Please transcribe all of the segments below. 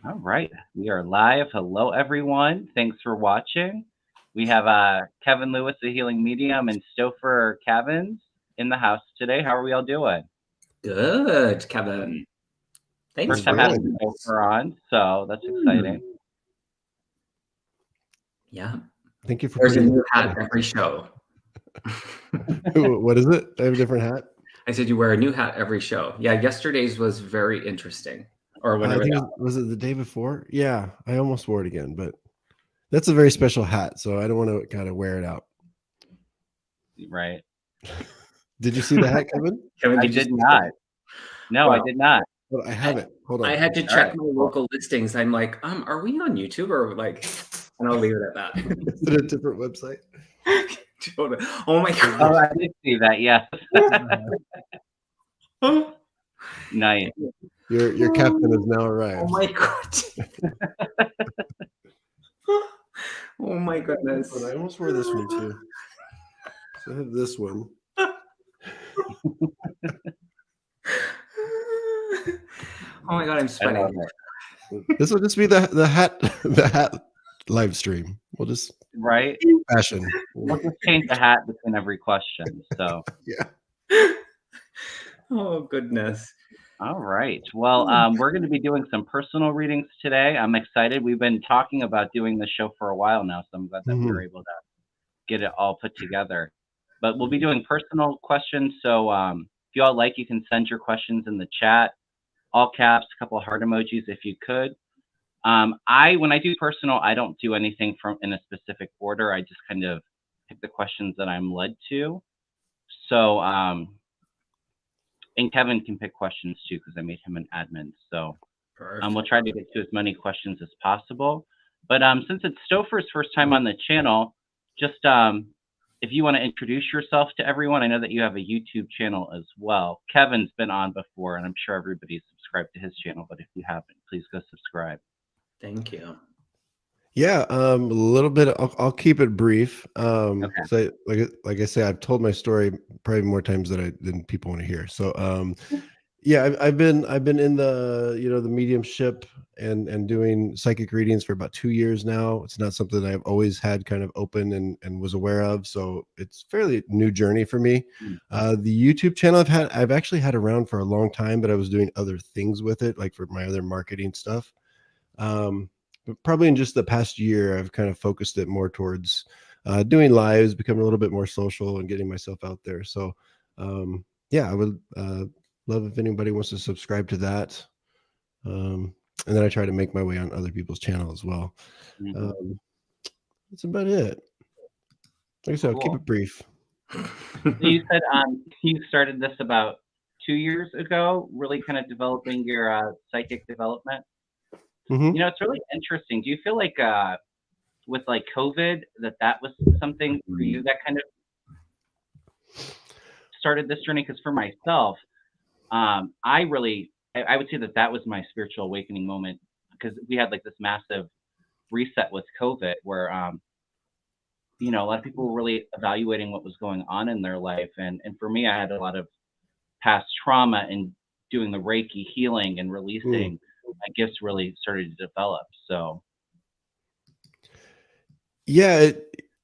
All right, we are live. Hello, everyone. Thanks for watching. We have Kevin Lewis, the healing medium, and Stopher Cavins in the house today. How are we all doing? Good, Kevin. Thanks First for time We're having having good. us. Stopher on, so that's exciting. Yeah, Thank you for there's a putting new that hat every show. on. What is it? I have a different hat. I said you wear a new hat every show. Yeah, yesterday's was very interesting, or I whenever think that. was it the day before? Yeah, I almost wore it again, but that's a very special hat, so I don't want to kind of wear it out. Right. Did you see the hat, Kevin? Kevin, I did you did see that? not. No, I Well, did not. Well, I I, have it. Hold I on. had to All right. check my Cool. local listings. I'm like, are we on YouTube or like? And I'll leave it at that. Is it a different website? Oh my Oh, god! I did see that. Yes. Nice. Your captain has now Oh arrived. my god! Oh my goodness! I almost wore this one too. So I have this one. Oh my god, I'm I sweating. love it. This will just be the hat the hat live stream. We'll just Right. fashion. We'll just change the hat between every question. So. Yeah. Oh goodness. All right. Well, we're going to be doing some personal readings today. I'm excited. We've been talking about doing the show for a while now, so I'm glad that we were Mhm. able to get it all put together. But we'll be doing personal questions. So if you all like, you can send your questions in the chat, all caps, a couple of heart emojis if you could. When I do personal, I don't do anything from in a specific order. I just kind of pick the questions that I'm led to. So, and Kevin can pick questions too because I made him an admin. So we'll try to get to as many questions as possible. But since it's Stopher's first time on the channel, just if you want to introduce yourself to everyone, I know that you have a YouTube channel as well. Kevin's been on before, and I'm sure everybody's subscribed to his channel. But if you haven't, please go subscribe. Thank you. Yeah, a little bit. I'll keep it brief. Okay. So like I say, I've told my story probably more times than people want to hear. So yeah, I've been in the mediumship and doing psychic readings for about 2 years now. It's not something that I've always had kind of open and was aware of. So it's fairly new journey for me. Mm. The YouTube channel I've actually had around for a long time, but I was doing other things with it, like for my other marketing stuff. But probably in just the past year, I've kind of focused it more towards doing lives, becoming a little bit more social, and getting myself out there. So, yeah, I would love if anybody wants to subscribe to that. And then I try to make my way on other people's channel as well. Mhm. Um, that's about it. Like I said, I'll keep Cool. it brief. So you said you started this about 2 years ago, really kind of developing your psychic development. Hmm. It's really interesting. Do you feel like with like COVID that was something for you that kind of started this journey? Because for myself, I would say that was my spiritual awakening moment because we had like this massive reset with COVID where a lot of people were really evaluating what was going on in their life, and for me, I had a lot of past trauma, and doing the Reiki healing and Mm. releasing my gifts really started to develop. So Yeah,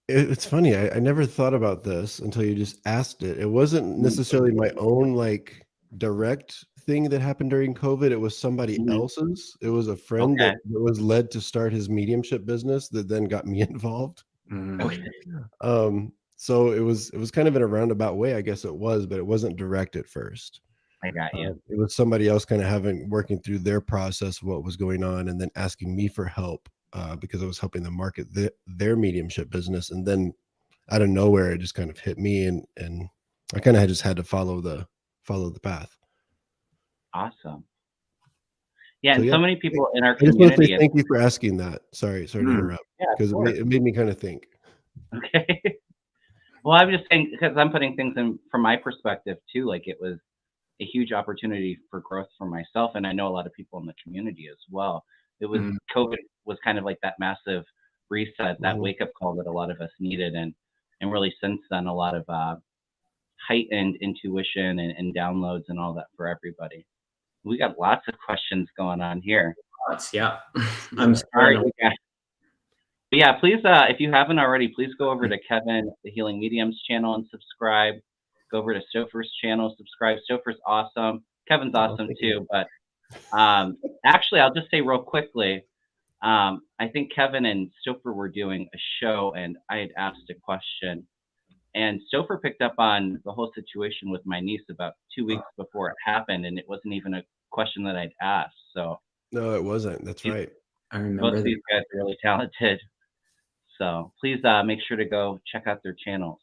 it's funny. I never thought about this until you just asked it. It wasn't necessarily my own like direct thing that happened during COVID. It was somebody mhm. else's. It was a friend Okay, that was led to start his mediumship business that then got me involved. okay, So it was kind of in a roundabout way, I guess it was, but it wasn't direct at first. I got you. It was somebody else kind of working through their process of what was going on, and then asking me for help because I was helping them market their mediumship business. And then out of nowhere, it just kind of hit me, and I kind of just had to follow the path. Awesome. Yeah, So and yeah, so many people in our I just want to say community. thank you for asking that. Sorry to Mm. interrupt Yeah, of because it course. made me kind of think. Okay. Well, I'm just saying because I'm putting things in from my perspective too. Like it was a huge opportunity for growth for myself, and I know a lot of people in the community as well. It was Mm. COVID was kind of like that massive reset, that Mhm. wake up call that a lot of us needed, and really since then, a lot of heightened intuition and downloads and all that for everybody. We got lots of questions going on here. thoughts. Yeah. All right, but yeah, please, if you haven't already, please go over to Kevin, the Healing Mediums channel, and subscribe. Go over to Stopher's channel, subscribe. Stopher's awesome. Kevin's awesome too. But actually, I'll just say real quickly, I think Kevin and Stopher were doing a show, and I had asked a question, and Stopher picked up on the whole situation with my niece about 2 weeks before it happened, and it wasn't even a question that I'd asked. So no, it wasn't. That's right. I remember both of these guys are really talented. So please make sure to go check out their channels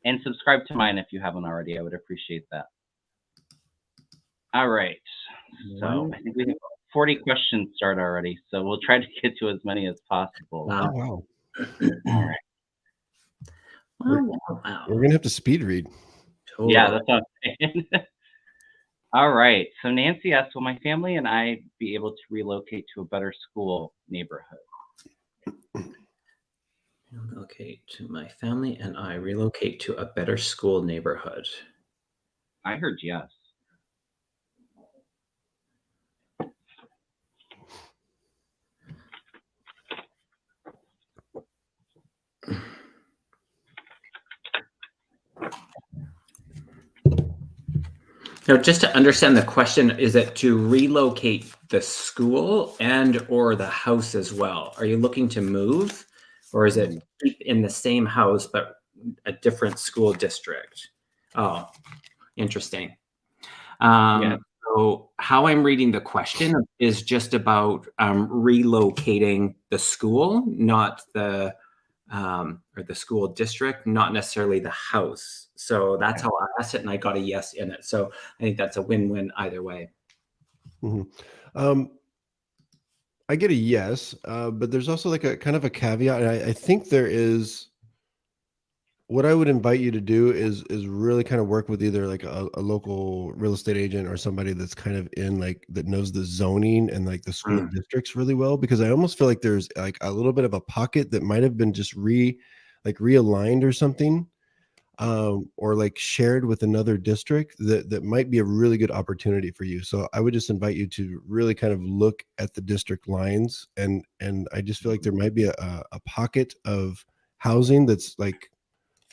and subscribe to mine if you haven't already. I would appreciate that. All right. So I think we have 40 questions started already. So we'll try to get to as many as possible. Wow. All right. We're going to have to speed read. Totally. Yeah, that's what I'm saying. All right. So Nancy asks, will my family and I be able to relocate to a better school neighborhood? Relocate to my family and I relocate to a better school neighborhood. I heard yes. Now, just to understand the question, is it to relocate the school and or the house as well? Are you looking to move, or is it keep in the same house but a different school district? Oh, interesting. Yeah. So how I'm reading the question is just about relocating the school, not the or the school district, not necessarily the house. So that's how I asked it, and I got a yes in it. So I think that's a win-win either way. Mm-hmm. I get a yes, but there's also like a kind of a caveat. And I think there is. What I would invite you to do is really kind of work with either like a local real estate agent or somebody that's kind of in like that knows the zoning and like the school districts really well, because I almost feel like there's like a little bit of a pocket that might have been just realigned or something, or like shared with another district that might be a really good opportunity for you. So I would just invite you to really kind of look at the district lines, and I just feel like there might be a pocket of housing that's like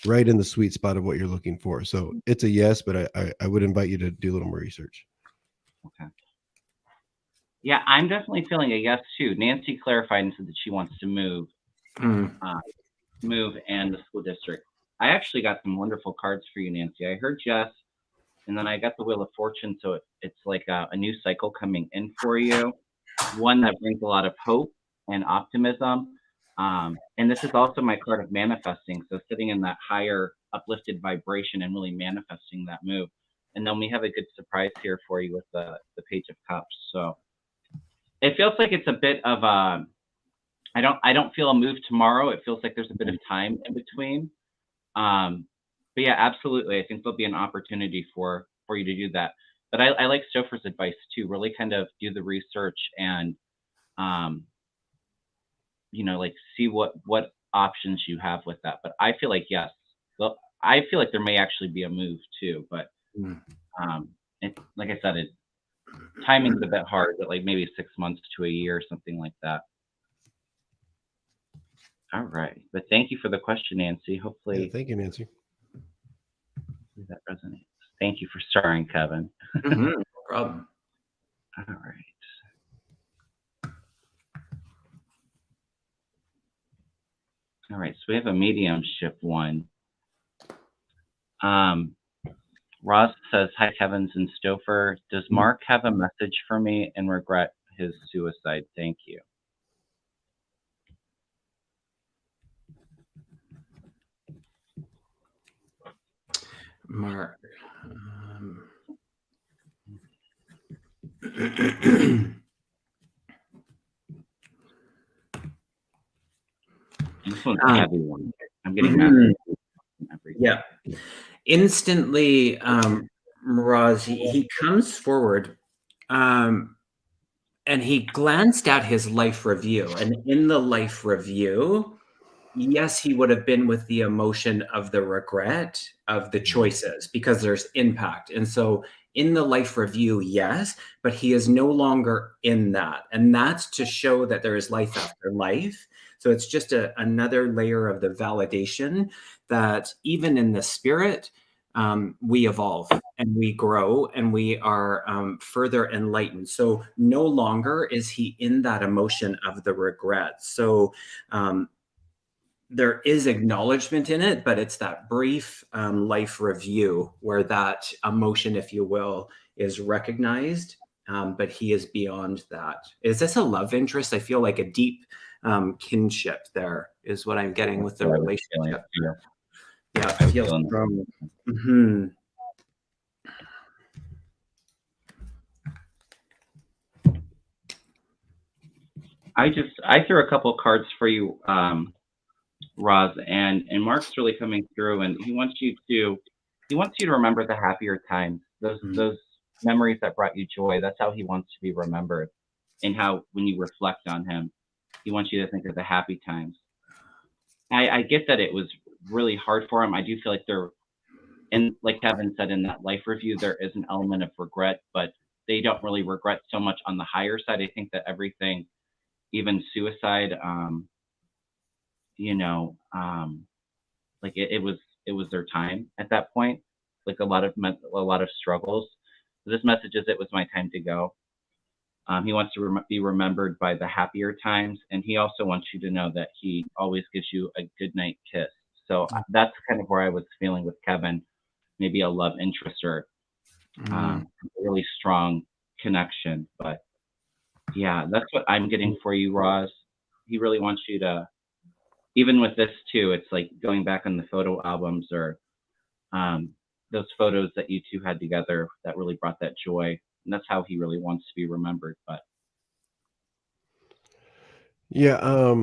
right in the sweet spot of what you're looking for. So it's a yes, but I would invite you to do a little more research. Okay. Yeah, I'm definitely feeling a yes too. Nancy clarified and said that she wants to move, move and the school district. I actually got some wonderful cards for you, Nancy. I heard yes, and then I got the Wheel of Fortune. So it's like a new cycle coming in for you, one that brings a lot of hope and optimism. And this is also my card of manifesting. So sitting in that higher uplifted vibration and really manifesting that move. And then we have a good surprise here for you with the Page of Cups. So it feels like it's a bit of I don't feel a move tomorrow. It feels like there's a bit of time in between. But yeah, absolutely. I think there'll be an opportunity for you to do that. But I like Stopher's advice too. Really kind of do the research and like see what options you have with that. But I feel like yes. Well, I feel like there may actually be a move too, but like I said, timing's a bit hard, but like maybe 6 months to a year or something like that. All right, but thank you for the question, Nancy. Hopefully, thank you, Nancy. That resonates. Thank you for starring, Kevin. No problem. All right. All right, so we have a mediumship one. Ross says, hi, Cavins and Stopher. Does Mark have a message for me and regret his suicide? Thank you. Mark. This one's a heavy one. I'm getting mad. Yeah. Instantly, Miraz, he comes forward and he glanced at his life review. And in the life review, yes, he would have been with the emotion of the regret of the choices because there's impact. And so in the life review, yes, but he is no longer in that. And that's to show that there is life after life. So it's just another layer of the validation that even in the spirit, we evolve and we grow and we are further enlightened. So no longer is he in that emotion of the regret. So there is acknowledgement in it, but it's that brief life review where that emotion, if you will, is recognized. But he is beyond that. Is this a love interest? I feel like a deep kinship there is what I'm getting with the relationship. Yeah, I feel strong. Mm-hmm. I threw a couple cards for you, Roz, and Mark's really coming through, and he wants you to remember the happier times, those memories that brought you joy. That's how he wants to be remembered, and how when you reflect on him, he wants you to think of the happy times. I get that it was really hard for him. I do feel like and like Kevin said in that life review, there is an element of regret, but they don't really regret so much on the higher side. I think that everything, even suicide, like it was their time at that point. Like a lot of struggles. So this message is, it was my time to go. He wants to be remembered by the happier times, and he also wants you to know that he always gives you a good night kiss. So that's kind of where I was feeling with Kevin, maybe a love interest or a really strong connection. But yeah, that's what I'm getting for you, Roz. He really wants you to, even with this too, it's like going back on the photo albums or those photos that you two had together that really brought that joy. And that's how he really wants to be remembered. But yeah,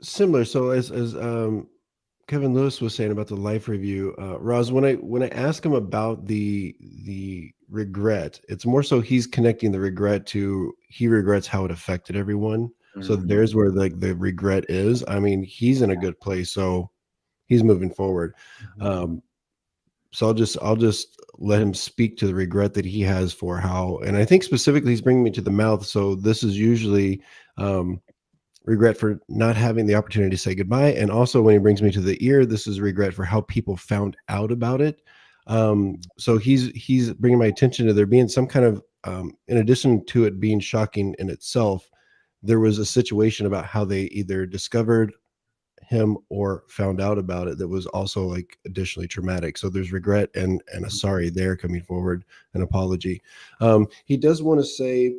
similar. So as Kevin Lewis was saying about the life review, Roz, when I ask him about the regret, it's more so he's connecting the regret to, he regrets how it affected everyone. So there's where like the regret is. I mean, he's in a good place, so he's moving forward. So I'll just let him speak to the regret that he has for how, and I think specifically he's bringing me to the mouth. So this is usually regret for not having the opportunity to say goodbye, and also when he brings me to the ear, this is regret for how people found out about it. So he's bringing my attention to there being some kind of, in addition to it being shocking in itself, there was a situation about how they either discovered him or found out about it that was also like additionally traumatic. So there's regret and a sorry there coming forward, an apology. He does want to say,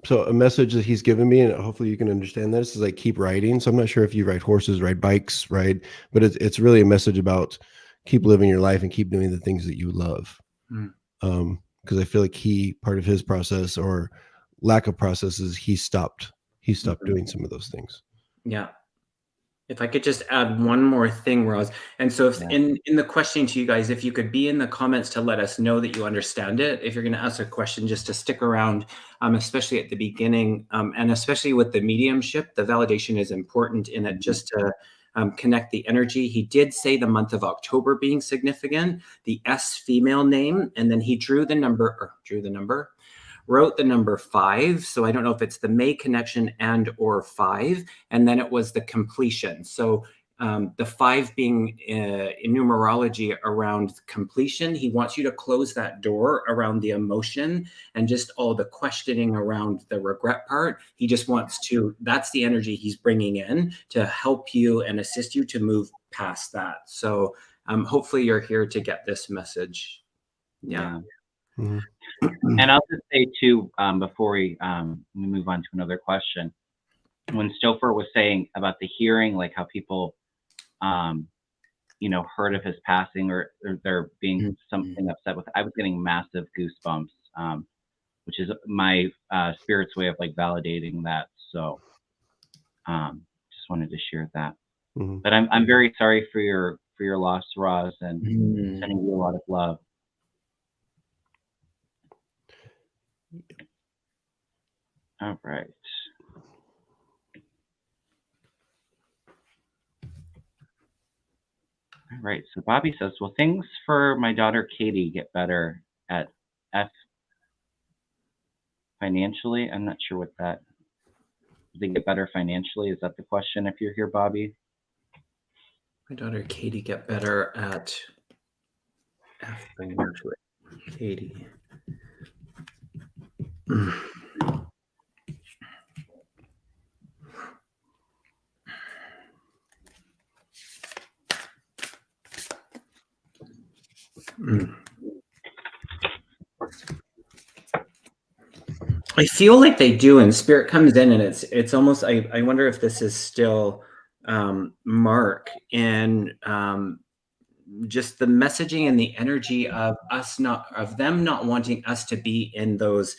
so a message that he's given me, and hopefully you can understand this, is like, keep riding. So I'm not sure if you ride horses, ride bikes, right? But it's really a message about keep living your life and keep doing the things that you love. Because I feel like part of his process or lack of process is he stopped doing some of those things. Yeah. If I could just add one more thing, Roz. And so if in the questioning to you guys, if you could be in the comments to let us know that you understand it. If you're going to ask a question, just to stick around, especially at the beginning, and especially with the mediumship, the validation is important in it, just to connect the energy. He did say the month of October being significant, the S female name, and then he wrote the number 5. So I don't know if it's the May connection and or 5. And then it was the completion. So the 5 being in numerology around completion. He wants you to close that door around the emotion and just all the questioning around the regret part. He just wants to, that's the energy he's bringing in to help you and assist you to move past that. So hopefully you're here to get this message. Yeah. Mm-hmm. And I'll just say too, before we move on to another question, when Stopher was saying about the hearing, like how people, heard of his passing or there being something upset with, I was getting massive goosebumps, which is my spirit's way of like validating that. So, just wanted to share that. But I'm very sorry for your loss, Roz, and sending you a lot of love. All right. All right. So Bobby says, will things for my daughter Katie get better at F financially? I'm not sure what that. Do they get better financially? Is that the question? If you're here, Bobby. My daughter Katie get better at F financially. Katie. I feel like they do, and spirit comes in, and it's almost. I wonder if this is still Mark and just the messaging and the energy of them not wanting us to be in those.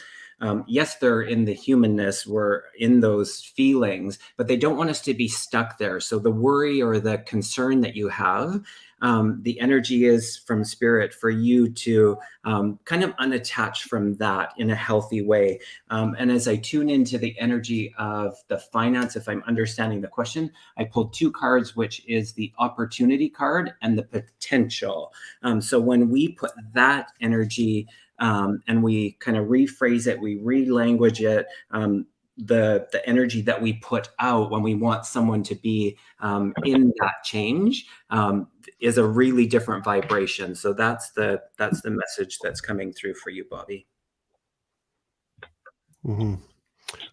Yes, they're in the humanness, we're in those feelings, but they don't want us to be stuck there. So the worry or the concern that you have, the energy is from spirit for you to kind of unattach from that in a healthy way. And as I tune into the energy of the finance, if I'm understanding the question, I pulled 2 cards, which is the opportunity card and the potential. So when we put that energy and we kind of rephrase it, we re-language it, the energy that we put out when we want someone to be in that change is a really different vibration. So that's the message that's coming through for you, Bobby. Mm-hmm.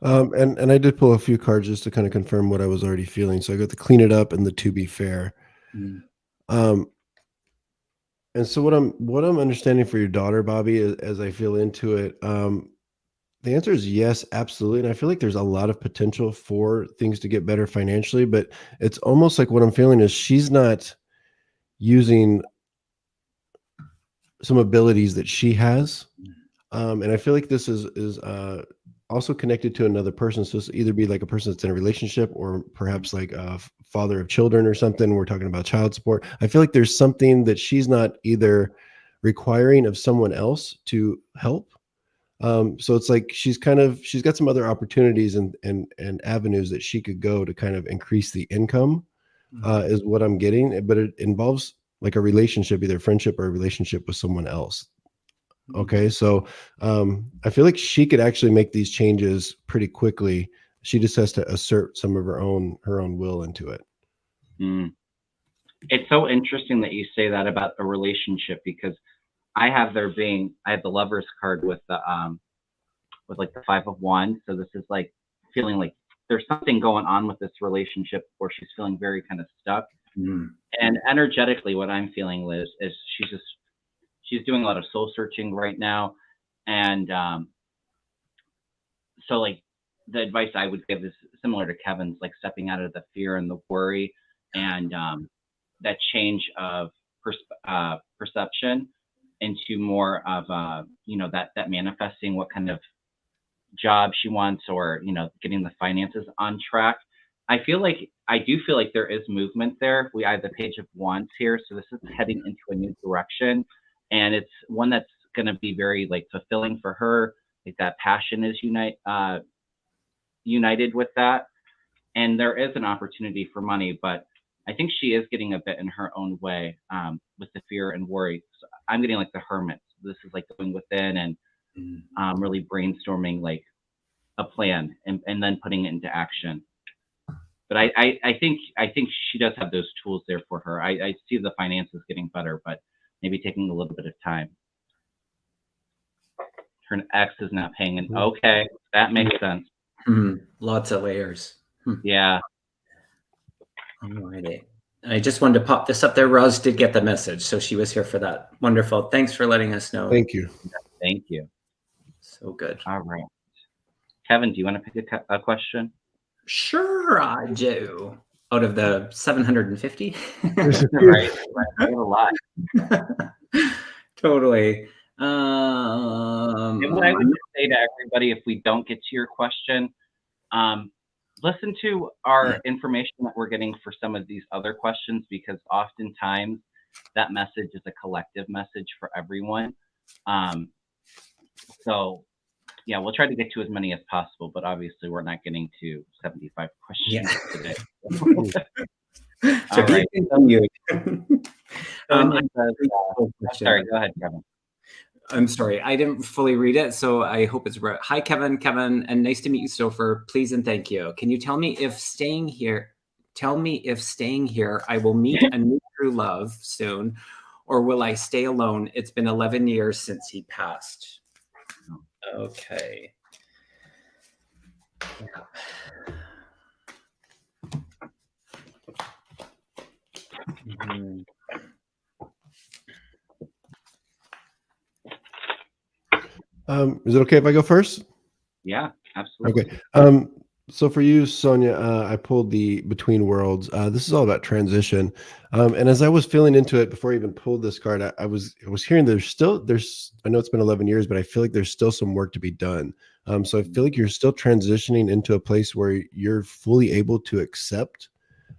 And I did pull a few cards just to kind of confirm what I was already feeling. So I got the clean it up and the to be fair. And so what I'm understanding for your daughter, Bobby, as I feel into it, the answer is yes, absolutely. And I feel like there's a lot of potential for things to get better financially, but it's almost like what I'm feeling is she's not using some abilities that she has. And I feel like this is also connected to another person. So it's either be like a person that's in a relationship or perhaps like a father of children or something. We're talking about child support. I feel like there's something that she's not either requiring of someone else to help. So it's like she's got some other opportunities and avenues that she could go to kind of increase the income, is what I'm getting. But it involves like a relationship, either friendship or a relationship with someone else. Okay. So I feel like she could actually make these changes pretty quickly. She just has to assert some of her own will into it. It's so interesting that you say that about a relationship, because I have the Lovers card with like the 5 of Wands. So this is like feeling like there's something going on with this relationship where she's feeling very kind of stuck. And energetically, what I'm feeling, Liz, is she's doing a lot of soul searching right now. And so like the advice I would give is similar to Kevin's, like stepping out of the fear and the worry and that change of perception into more of that manifesting what kind of job she wants, or getting the finances on track. I do feel like there is movement there. We have the Page of Wands here, so this is heading into a new direction, and it's one that's going to be very like fulfilling for her. Like that passion is united with that, and there is an opportunity for money, but I think she is getting a bit in her own way with the fear and worry. So I'm getting like the Hermit. This is like going within and really brainstorming like a plan and then putting it into action. But I think she does have those tools there for her. I see the finances getting better, but maybe taking a little bit of time. Her ex is not paying in. Okay, that makes sense. Lots of layers. Yeah. Alrighty. I just wanted to pop this up there. Roz did get the message, so she was here for that. Wonderful. Thanks for letting us know. Thank you. Thank you. So good. All right. Kevin, do you want to pick a question? Sure, I do. Out of the 750? Right. I have a lot. Totally. And what I would just say to everybody, if we don't get to your question, listen to our information that we're getting for some of these other questions, because oftentimes that message is a collective message for everyone. So yeah, we'll try to get to as many as possible, but obviously we're not getting to 75 questions today. To be continued. Sonia says, sorry, go ahead, Kevin. I'm sorry, I didn't fully read it, so I hope it's right. Hi, Kevin, and nice to meet you, Stopher. Please and thank you. Can you tell me if staying here, I will meet a new true love soon, or will I stay alone? It's been 11 years since he passed. Okay. Mm-hmm. Is it okay if I go first? Yeah, absolutely. Okay. So for you, Sonia, I pulled the Between Worlds. This is all about transition. And as I was feeling into it before I even pulled this card, I was hearing there's I know it's been 11 years, but I feel like there's still some work to be done. So I feel like you're still transitioning into a place where you're fully able to accept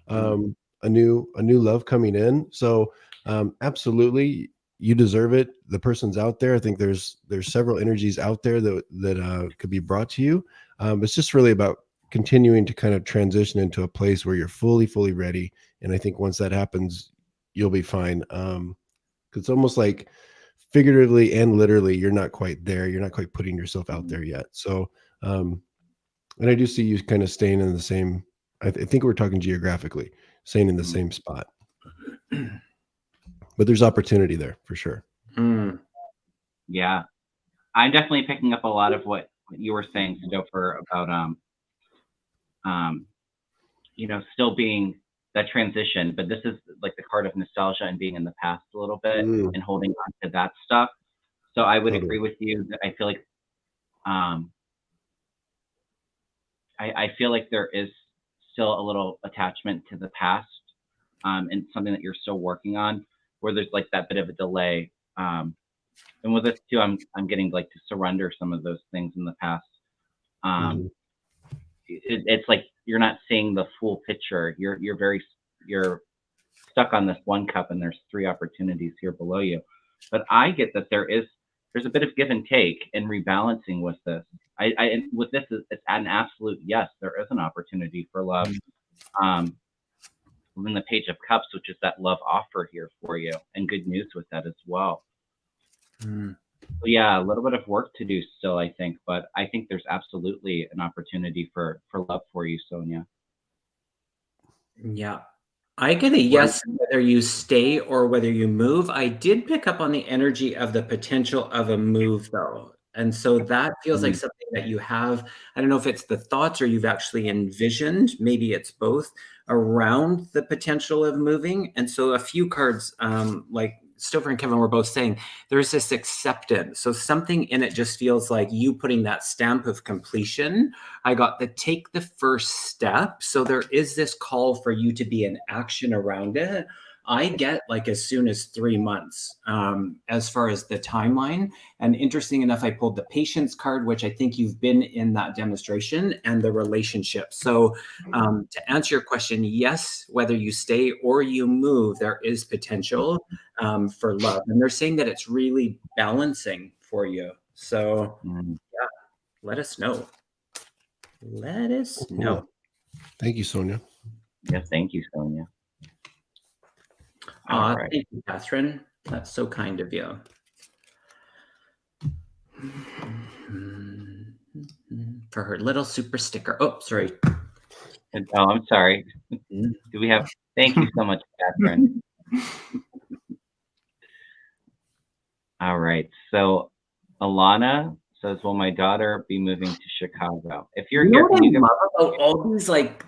a new love coming in. So absolutely, you deserve it. The person's out there. I think there's several energies out there that could be brought to you. It's just really about continuing to kind of transition into a place where you're fully ready. And I think once that happens, you'll be fine. 'Cause it's almost like figuratively and literally, you're not quite there. You're not quite putting yourself out there yet. So, and I do see you kind of staying in the same, I think we're talking geographically, staying in the same spot. But there's opportunity there for sure. Yeah. I'm definitely picking up a lot of what you were saying, Stopher, about still being that transition, but this is like the card of nostalgia and being in the past a little bit and holding on to that stuff. So I would agree with you that I feel like I feel like there is still a little attachment to the past and something that you're still working on, where there's like that bit of a delay. And with this too, I'm getting like to surrender some of those things in the past. It's like you're not seeing the full picture. You're stuck on this one cup, and there's 3 opportunities here below you. But I get that there's a bit of give and take and rebalancing with this. With this, it's an absolute yes. There is an opportunity for love. Within the Page of Cups, which is that love offer here for you, and good news with that as well. So yeah, a little bit of work to do still, I think, but I think there's absolutely an opportunity for love for you, Sonia. Yeah. I get a yes, whether you stay or whether you move. I did pick up on the energy of the potential of a move, though. And so that feels like something that you have. I don't know if it's the thoughts or you've actually envisioned, maybe it's both, around the potential of moving. And so a few cards, like Stopher and Kevin were both saying, there's this acceptance. So something in it just feels like you putting that stamp of completion. I got the take the first step. So there is this call for you to be in action around it. I get like as soon as 3 months as far as the timeline. And interesting enough, I pulled the patience card, which I think you've been in that demonstration, and the relationship. So to answer your question, yes, whether you stay or you move, there is potential for love. And they're saying that it's really balancing for you. So yeah, let us know. Let us know. Thank you, Sonia. Yes, thank you, Sonia. All right. Thank you, Catherine. That's so kind of you. For her little super sticker. Oh, sorry. Oh, I'm sorry. Do we have? Thank you so much, Catherine. All right. So Alana says, will my daughter be moving to Chicago? If you're here, can you love about all these like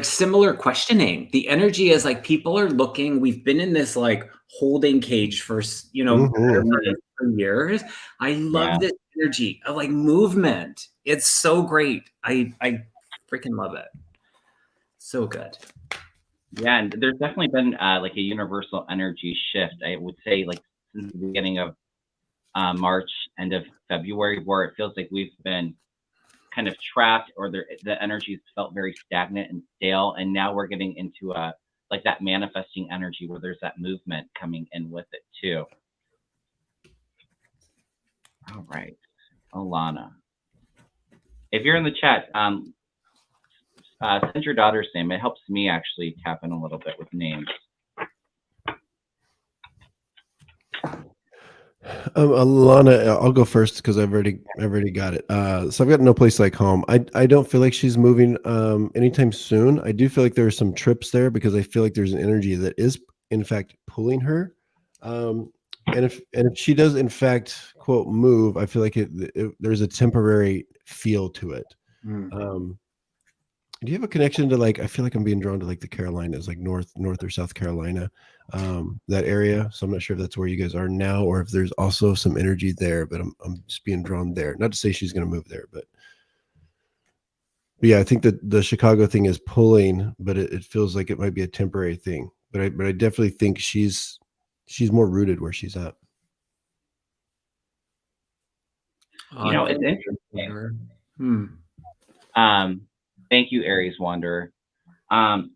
similar questioning? The energy is like people are looking. We've been in this like holding cage for for years. I love this energy of like movement. It's so great. I freaking love it. So good. Yeah, and there's definitely been like a universal energy shift. I would say like since the beginning of March, end of February, where it feels like we've been kind of trapped, or the energies felt very stagnant and stale, and now we're getting into like that manifesting energy where there's that movement coming in with it too. All right, Alana, if you're in the chat, Send your daughter's name. It helps me actually tap in a little bit with names. Alana, I'll go first because I've already got it. So I've got no place like home. I don't feel like she's moving anytime soon. I do feel like there are some trips there because I feel like there's an energy that is in fact pulling her. And if she does in fact quote move, I feel like there's a temporary feel to it. Do you have a connection to, like, I feel like I'm being drawn to like the Carolinas, like North or South Carolina, that area? So I'm not sure if that's where you guys are now or if there's also some energy there, but I'm just being drawn there. Not to say she's going to move there, but yeah, I think that the Chicago thing is pulling, but it feels like it might be a temporary thing. But I definitely think she's more rooted where she's at. You know, it's interesting. Thank you, Aries Wanderer. I'm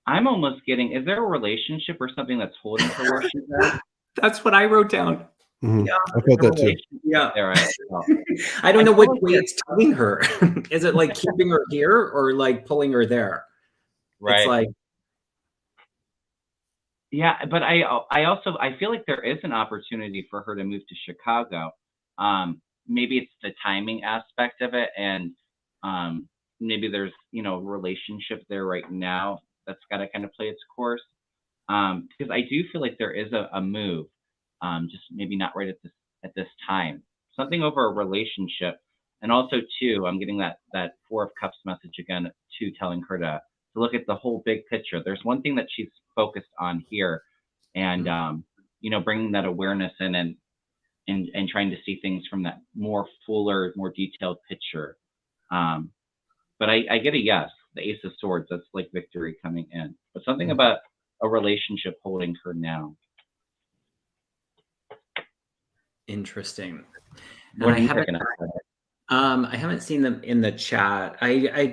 almost getting, is there a relationship or something that's holding her where she's at? That's what I wrote down. Mm-hmm. Yeah, I felt that too. Yeah. There, I don't know which way it's telling her. Is it like keeping her here or like pulling her there? Right. It's like, yeah, but I also feel like there is an opportunity for her to move to Chicago. Maybe it's the timing aspect of it, and maybe there's, you know, relationship there right now that's got to kind of play its course. Because I do feel like there is a move, just maybe not right at this time. Something over a relationship, and also too, I'm getting that Four of Cups message again too, telling her to look at the whole big picture. There's one thing that she's focused on here, and you know, bringing that awareness in and trying to see things from that more fuller, more detailed picture. But I get a yes. The Ace of Swords, that's like victory coming in. But something about a relationship holding her now. Interesting. What are you picking up? I haven't seen them in the chat. I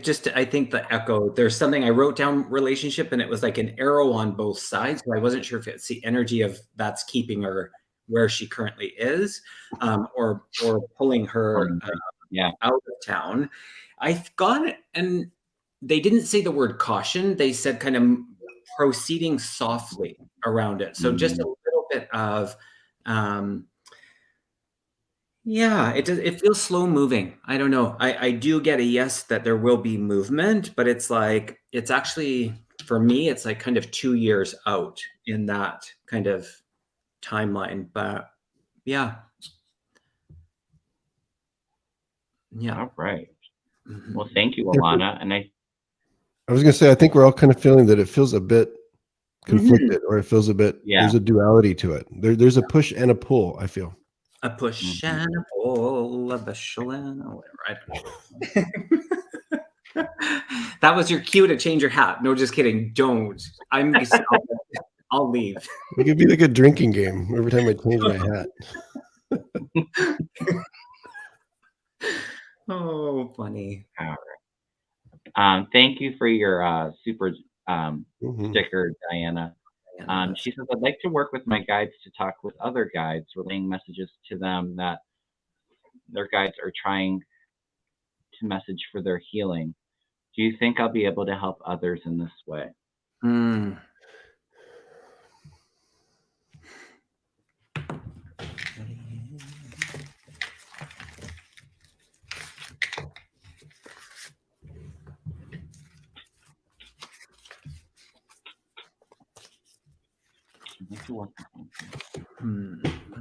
think the echo, there's something I wrote down relationship and it was like an arrow on both sides. So I wasn't sure if it's the energy of that's keeping her where she currently is, or pulling her out of town. I've gone, and they didn't say the word caution. They said kind of proceeding softly around it. So just a little bit of, yeah, it feels slow moving. I don't know. I do get a yes that there will be movement, but it's like, it's actually, for me, it's like kind of 2 years out in that kind of timeline. But yeah. Yeah. All right. Well, thank you, Alana. And I was going to say, I think we're all kind of feeling that it feels a bit conflicted, or it feels a bit, there's a duality to it. There's a push and a pull, I feel. A push and a pull, a bushel and a whatever. I don't know. That was your cue to change your hat. No, just kidding. Don't. I'll leave. It could be like a drinking game every time I change my hat. Oh, funny. All right. Thank you for your super sticker, Diana. She says, I'd like to work with my guides to talk with other guides, relaying messages to them that their guides are trying to message for their healing. Do you think I'll be able to help others in this way?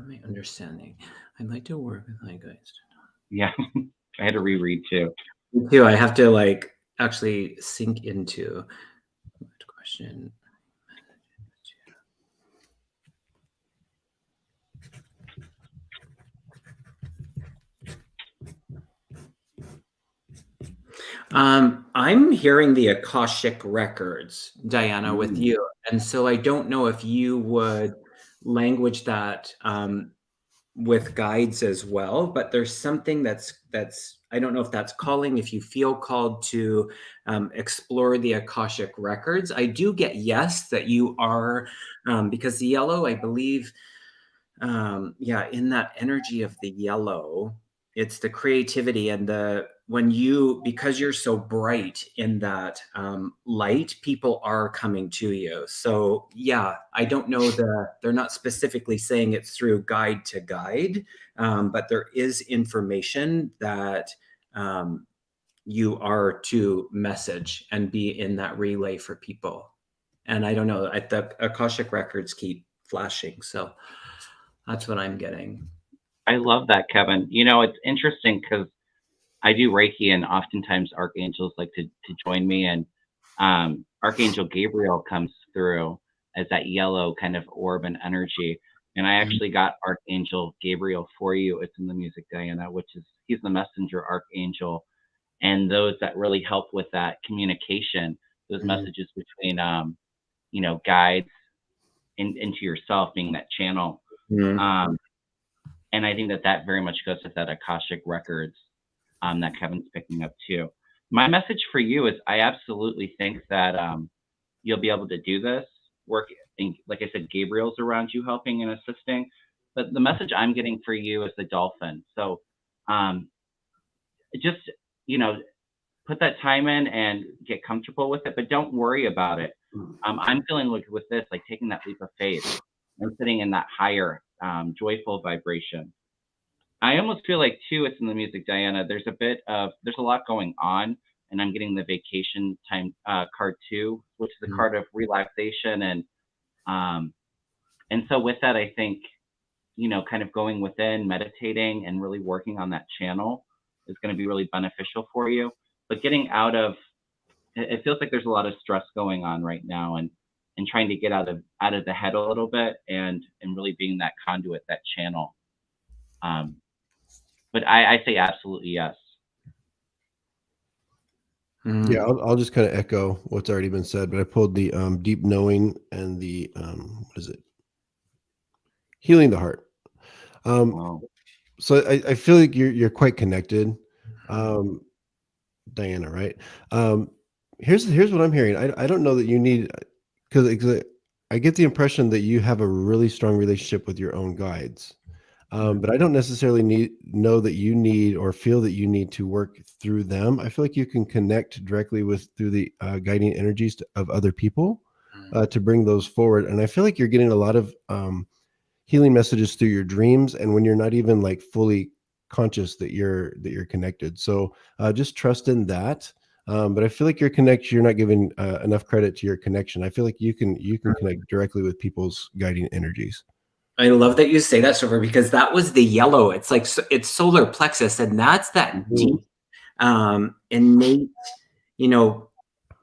My understanding. I'd like to work with my guides. Yeah, I had to reread too. Me too. I have to like actually sink into what question. I'm hearing the Akashic records, Diana, with you. And so I don't know if you would language that with guides as well, but there's something that's I don't know if that's calling, if you feel called to explore the Akashic records. I do get yes that you are, because the yellow, I believe, in that energy of the yellow, it's the creativity and the because you're so bright in that light, people are coming to you. So yeah, I don't know they're not specifically saying it's through guide to guide, but there is information that you are to message and be in that relay for people. And I don't know, the Akashic records keep flashing. So that's what I'm getting. I love that, Kevin. You know, it's interesting because I do Reiki, and oftentimes archangels like to join me, and Archangel Gabriel comes through as that yellow kind of orb and energy. And I actually got Archangel Gabriel for you. It's in the music, Diana, which is he's the messenger archangel, and those that really help with that communication, those messages between you know, guides into yourself, being that channel. And I think that very much goes with that Akashic records that Kevin's picking up too. My message for you is I absolutely think that you'll be able to do this work. Like I said, Gabriel's around you helping and assisting. But the message I'm getting for you is the dolphin. So just, you know, put that time in and get comfortable with it, but don't worry about it. I'm feeling like with this, like taking that leap of faith and sitting in that higher joyful vibration. I almost feel like too, it's in the music, Diana, there's a lot going on, and I'm getting the vacation time card too, which is a card of relaxation. And so with that, I think, you know, kind of going within, meditating and really working on that channel is going to be really beneficial for you. But getting out of, it feels like there's a lot of stress going on right now, and trying to get out of the head a little bit, and really being that conduit, that channel. But I say absolutely yes. Yeah, I'll just kind of echo what's already been said, but I pulled the deep knowing and the what is it? Healing the heart. Wow. So I feel like you're quite connected, Diana, right? Here's what I'm hearing. I don't know that you need, because I get the impression that you have a really strong relationship with your own guides. But I don't necessarily know that you need or feel that you need to work through them. I feel like you can connect directly through the guiding energies of other people to bring those forward. And I feel like you're getting a lot of healing messages through your dreams, and when you're not even like fully conscious that you're connected. So just trust in that. But I feel like you're not giving enough credit to your connection. I feel like you can connect directly with people's guiding energies. I love that you say that, Stopher, because that was the yellow. It's like, it's solar plexus, and that's that deep, innate, you know,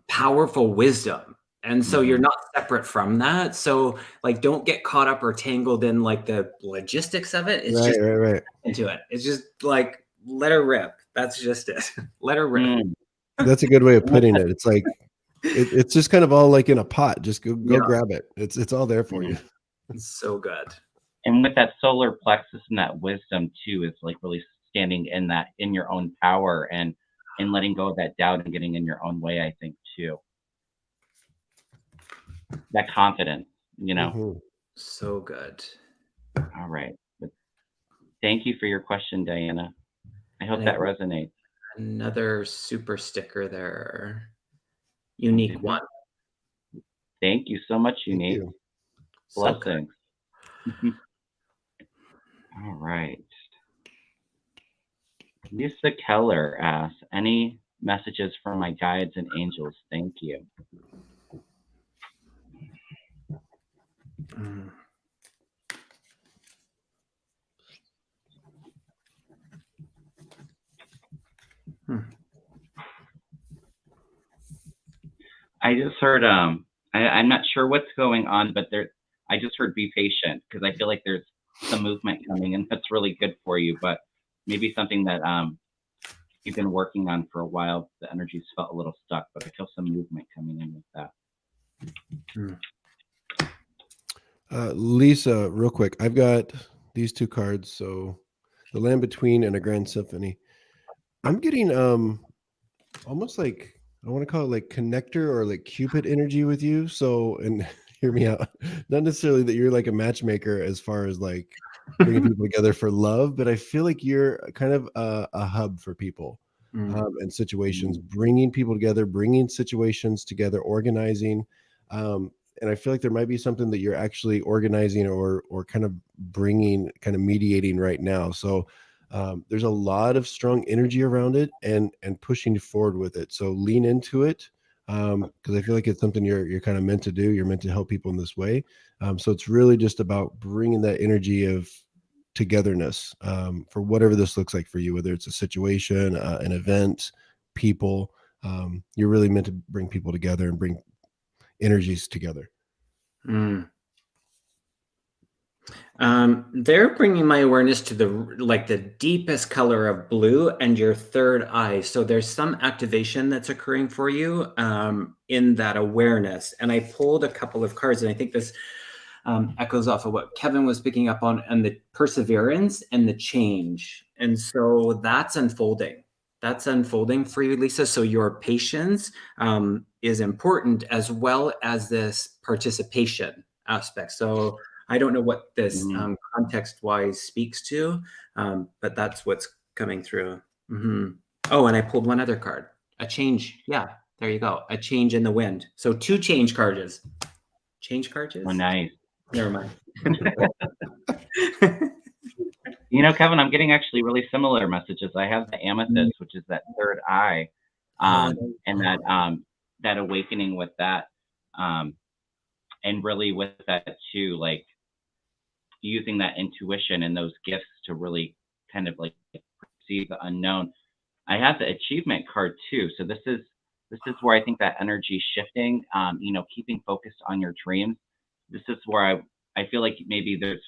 powerful wisdom. And so you're not separate from that. So like, don't get caught up or tangled in like the logistics of it. It's just right into it. It's just like, let her rip. That's just it. Let her rip. That's a good way of putting it. It's like, it's just kind of all like in a pot. Just go grab it. It's all there for you. It's so good. And with that solar plexus and that wisdom too, is like really standing in your own power, and letting go of that doubt and getting in your own way, I think too. That confidence, you know. So good. All right. But thank you for your question, Diana. I hope that resonates. Another super sticker there. Unique one. Thank you so much, Unique. Blessings. All right. Lisa Keller asks, any messages from my guides and angels? Thank you. I just heard, I'm not sure what's going on, but I just heard be patient, because I feel like there's some movement coming, and that's really good for you, but maybe something that you've been working on for a while. The energies felt a little stuck, but I feel some movement coming in with that. Lisa, real quick, I've got these two cards. So the Land Between and a Grand Symphony. I'm getting almost like, I want to call it like connector or like Cupid energy with you. So, and hear me out, not necessarily that you're like a matchmaker as far as like bringing people together for love, but I feel like you're kind of a hub for people. and situations, bringing people together, bringing situations together, organizing. And I feel like there might be something that you're actually organizing or kind of bringing, kind of mediating right now. So there's a lot of strong energy around it and pushing forward with it. So lean into it, because I feel like it's something you're kind of meant to do. You're meant to help people in this way. So it's really just about bringing that energy of togetherness, for whatever this looks like for you, whether it's a situation, an event, people. You're really meant to bring people together and bring energies together. They're bringing my awareness to the deepest color of blue and your third eye. So there's some activation that's occurring for you in that awareness. And I pulled a couple of cards, and I think this echoes off of what Kevin was picking up on, and the perseverance and the change. And so that's unfolding. That's unfolding for you, Lisa. So your patience is important, as well as this participation aspect. So I don't know what this context-wise speaks to, but that's what's coming through. Oh, and I pulled one other card, a change. Yeah, there you go. A change in the wind. So 2 change cards. Change cards? Oh, nice. Never mind. Kevin, I'm getting actually really similar messages. I have the amethyst, which is that third eye, and that awakening with that, and really with that too, like using that intuition and those gifts to really kind of like perceive the unknown. I have the achievement card too. So this is where I think that energy shifting, keeping focused on your dreams. This is where I feel like maybe there's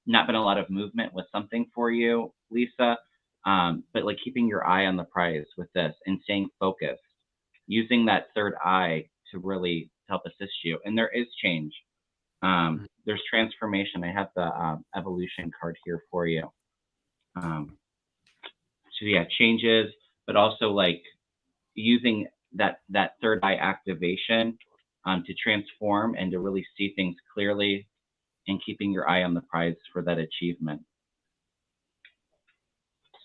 not been a lot of movement with something for you, Lisa, but like keeping your eye on the prize with this and staying focused, using that third eye to really help assist you. And there is change. There's transformation. I have the evolution card here for you. So yeah, changes, but also like using that third eye activation to transform and to really see things clearly, and keeping your eye on the prize for that achievement.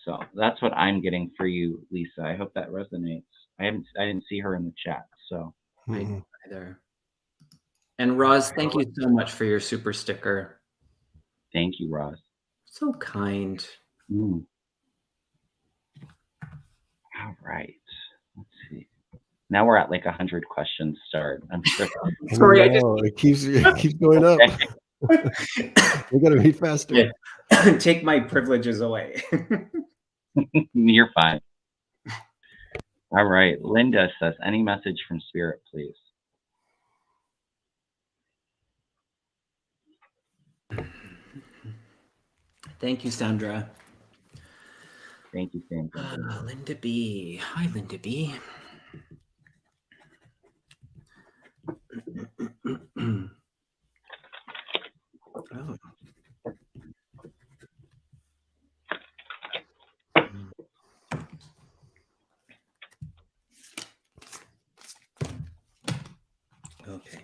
So that's what I'm getting for you, Lisa. I hope that resonates. I didn't see her in the chat, so either. And Roz, thank you so much for your super sticker. Thank you, Roz. So kind. All right. Let's see. Now we're at like 100 questions start. I'm sure. Sorry, it keeps going up. We got to be faster. Yeah. Take my privileges away. You're fine. All right. Linda says, any message from Spirit, please? Thank you, Sandra. Thank you, Sandra. Linda B. Hi, Linda B. Oh. Okay.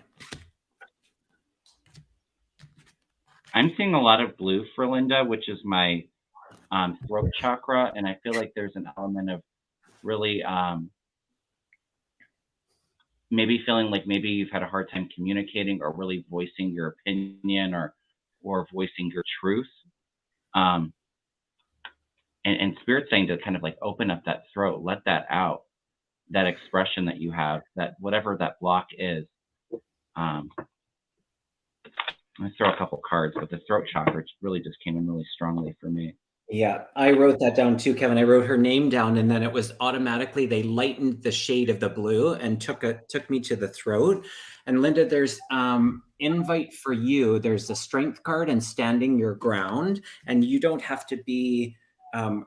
I'm seeing a lot of blue for Linda, which is my throat chakra, and I feel like there's an element of really maybe feeling like maybe you've had a hard time communicating or really voicing your opinion or voicing your truth. And Spirit saying to kind of like open up that throat, let that out, that expression that you have, that whatever that block is. Let's throw a couple cards, but the throat chakra really just came in really strongly for me. Yeah, I wrote that down too, Kevin. I wrote her name down, and then it was automatically, they lightened the shade of the blue and took me to the throat. And Linda, there's invite for you. There's the strength card and standing your ground, and you don't have to be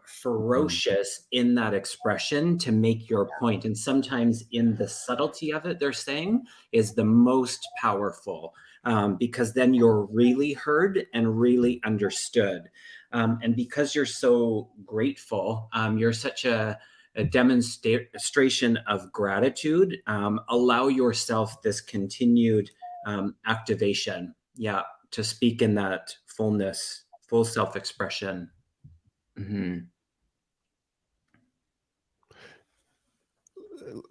ferocious in that expression to make your point. And sometimes in the subtlety of it, they're saying, is the most powerful, because then you're really heard and really understood. And because you're so grateful, you're such a demonstration of gratitude. Allow yourself this continued activation, to speak in that fullness, full self-expression.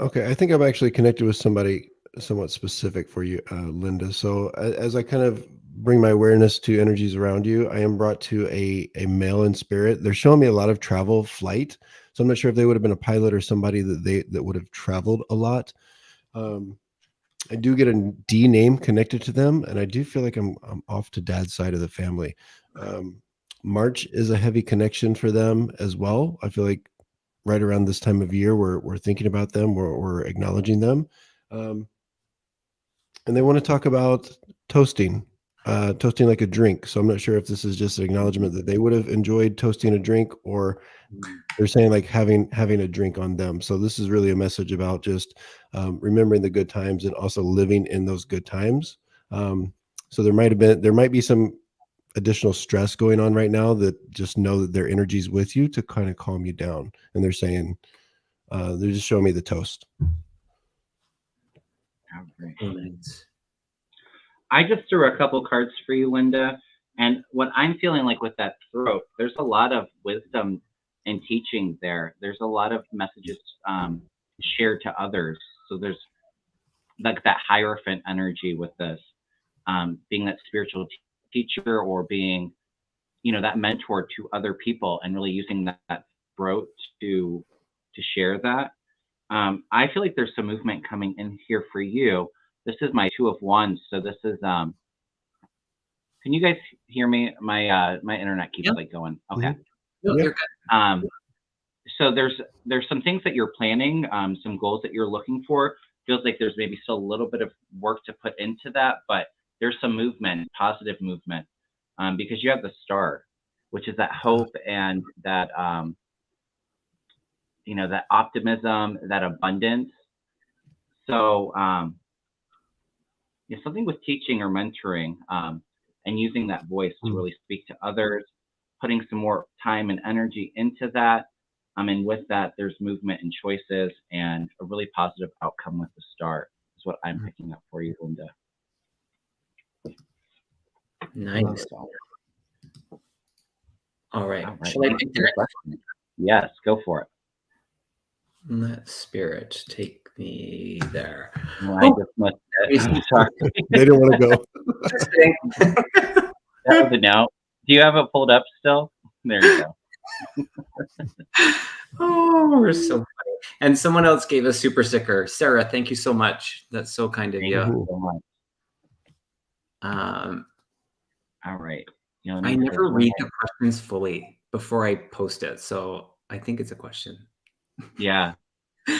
Okay, I think I'm actually connected with somebody somewhat specific for you, Linda. So as I kind of bring my awareness to energies around you, I am brought to a male in spirit. They're showing me a lot of travel flight. So I'm not sure if they would have been a pilot or somebody that would have traveled a lot. Um, I do get a D name connected to them, and I do feel like I'm off to dad's side of the family. Um, March is a heavy connection for them as well. I feel like right around this time of year, we're thinking about them, we're acknowledging them, um, and they want to talk about toasting, toasting like a drink. So I'm not sure if this is just an acknowledgement that they would have enjoyed toasting a drink, or they're saying like having a drink on them. So this is really a message about just remembering the good times and also living in those good times. So there might be some additional stress going on right now, that just know that their energy's with you to kind of calm you down. And they're saying, they're just showing me the toast. I just threw a couple cards for you, Linda. And what I'm feeling like with that throat, there's a lot of wisdom and teaching there. There's a lot of messages shared to others. So there's like that Hierophant energy with this, being that spiritual teacher, or being, that mentor to other people, and really using that throat to share that. I feel like there's some movement coming in here for you. This is my Two of Wands. So this is, can you guys hear me? My internet keeps like going. Okay. You're good. So there's some things that you're planning, some goals that you're looking for. Feels like there's maybe still a little bit of work to put into that, but there's some movement, positive movement, because you have the Star, which is that hope and that, that optimism, that abundance. So, something with teaching or mentoring, and using that voice to really speak to others, putting some more time and energy into that. And with that, there's movement and choices, and a really positive outcome with the Star is what I'm picking up for you, Linda. Nice. All right. Shall I pick your question? Yes, go for it. Let spirit take me there. Well, I just must. I'm sorry. They don't want to go. That was a no. Do you have it pulled up still? There you go. Oh, we're so funny. And someone else gave a super sticker. Sarah, thank you so much. That's so kind of you. Thank you so much. All right. I never read the questions fully before I post it, so I think it's a question. Yeah.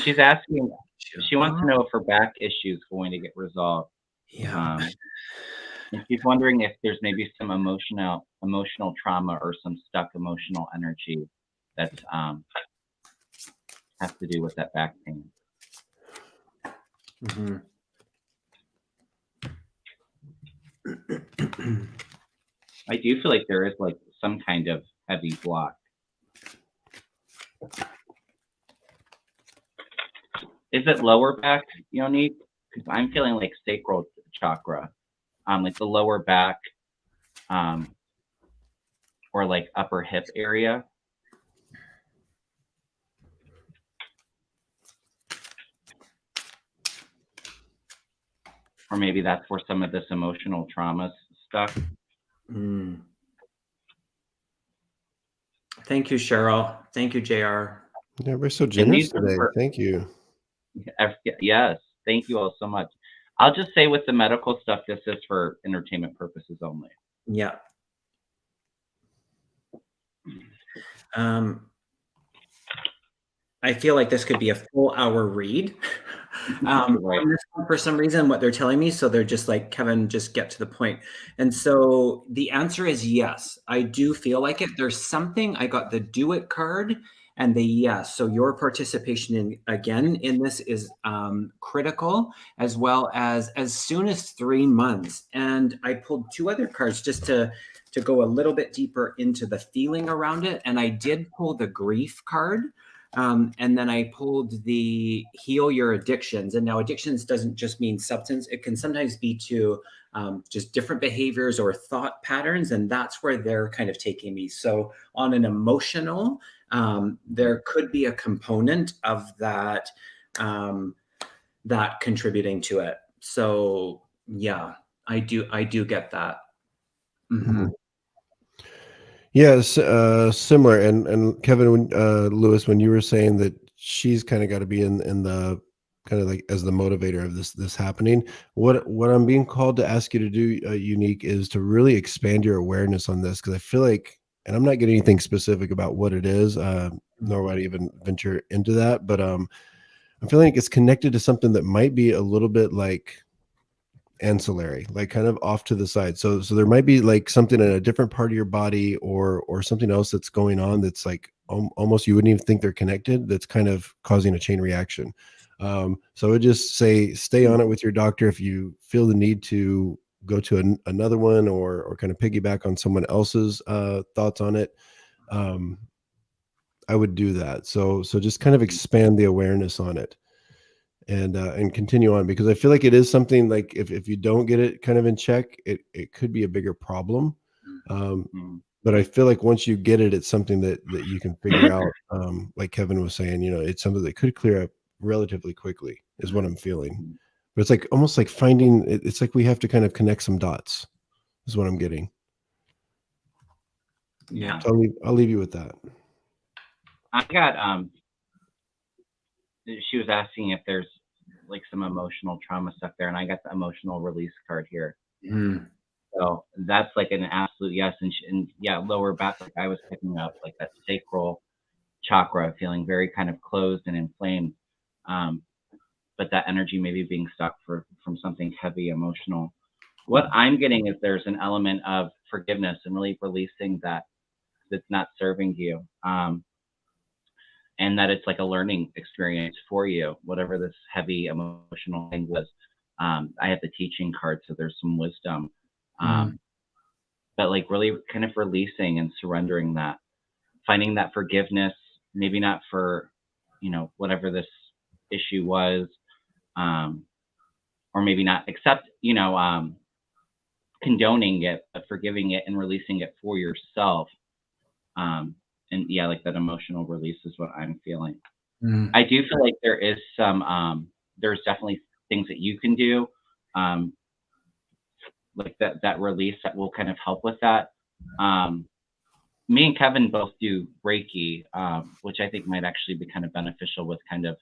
She's asking, she wants to know if her back issue is going to get resolved. Yeah. And she's wondering if there's maybe some emotional trauma or some stuck emotional energy that has to do with that back pain. Mm-hmm. I do feel like there is like some kind of heavy block. Is it lower back, Yoni? Because I'm feeling like sacral chakra, like the lower back, or like upper hip area. Or maybe that's where some of this emotional trauma stuck. Thank you, Cheryl. Thank you, JR. Yeah, we're so generous today. Thank you. Yes, thank you all so much. I'll just say with the medical stuff, this is for entertainment purposes only. Yeah. I feel like this could be a full hour read. Right. For some reason, what they're telling me, so they're just like, Kevin, just get to the point. And so the answer is yes. I do feel like it. There's something, I got the do it card and the yes. So your participation in this is critical, as well as soon as 3 months. And I pulled 2 other cards just to go a little bit deeper into the feeling around it. And I did pull the grief card. And then I pulled the heal your addictions. And now addictions doesn't just mean substance. It can sometimes be to just different behaviors or thought patterns. And that's where they're kind of taking me. So on an emotional, there could be a component of that that contributing to it. So yeah, I do get that. Mm-hmm. Yes, similar. And Kevin, Lewis, when you were saying that she's kind of got to be in the kind of like as the motivator of this happening, what I'm being called to ask you to do, Unique, is to really expand your awareness on this, because I feel like, and I'm not getting anything specific about what it is, nor would I even venture into that, but I'm feeling like it's connected to something that might be a little bit like ancillary, like kind of off to the side. So there might be like something in a different part of your body, or something else that's going on that's like almost you wouldn't even think they're connected, that's kind of causing a chain reaction. So I would just say stay on it with your doctor. If you feel the need to go to another one, or kind of piggyback on someone else's thoughts on it, I would do that. So just kind of expand the awareness on it, and continue on, because I feel like it is something like if you don't get it kind of in check, it could be a bigger problem. But I feel like once you get it, it's something that you can figure out. Like Kevin was saying, it's something that could clear up relatively quickly, is what I'm feeling. But it's like almost like finding it's like we have to kind of connect some dots, is what I'm getting. Yeah. So I'll leave you with that. I got she was asking if there's like some emotional trauma stuff there, and I got the emotional release card here. So that's like an absolute yes. And yeah, lower back, like I was picking up like that sacral chakra, feeling very kind of closed and inflamed, but that energy maybe being stuck from something heavy emotional. What I'm getting is there's an element of forgiveness and really releasing that that's not serving you. And that it's like a learning experience for you, whatever this heavy emotional thing was. I have the teaching card, so there's some wisdom. But like really kind of releasing and surrendering that, finding that forgiveness, maybe not for, whatever this issue was, or maybe not accept, condoning it, but forgiving it and releasing it for yourself. And yeah, like that emotional release is what I'm feeling. I do feel like there is there's definitely things that you can do, like that release that will kind of help with that. Me and Kevin both do Reiki, which I think might actually be kind of beneficial with kind of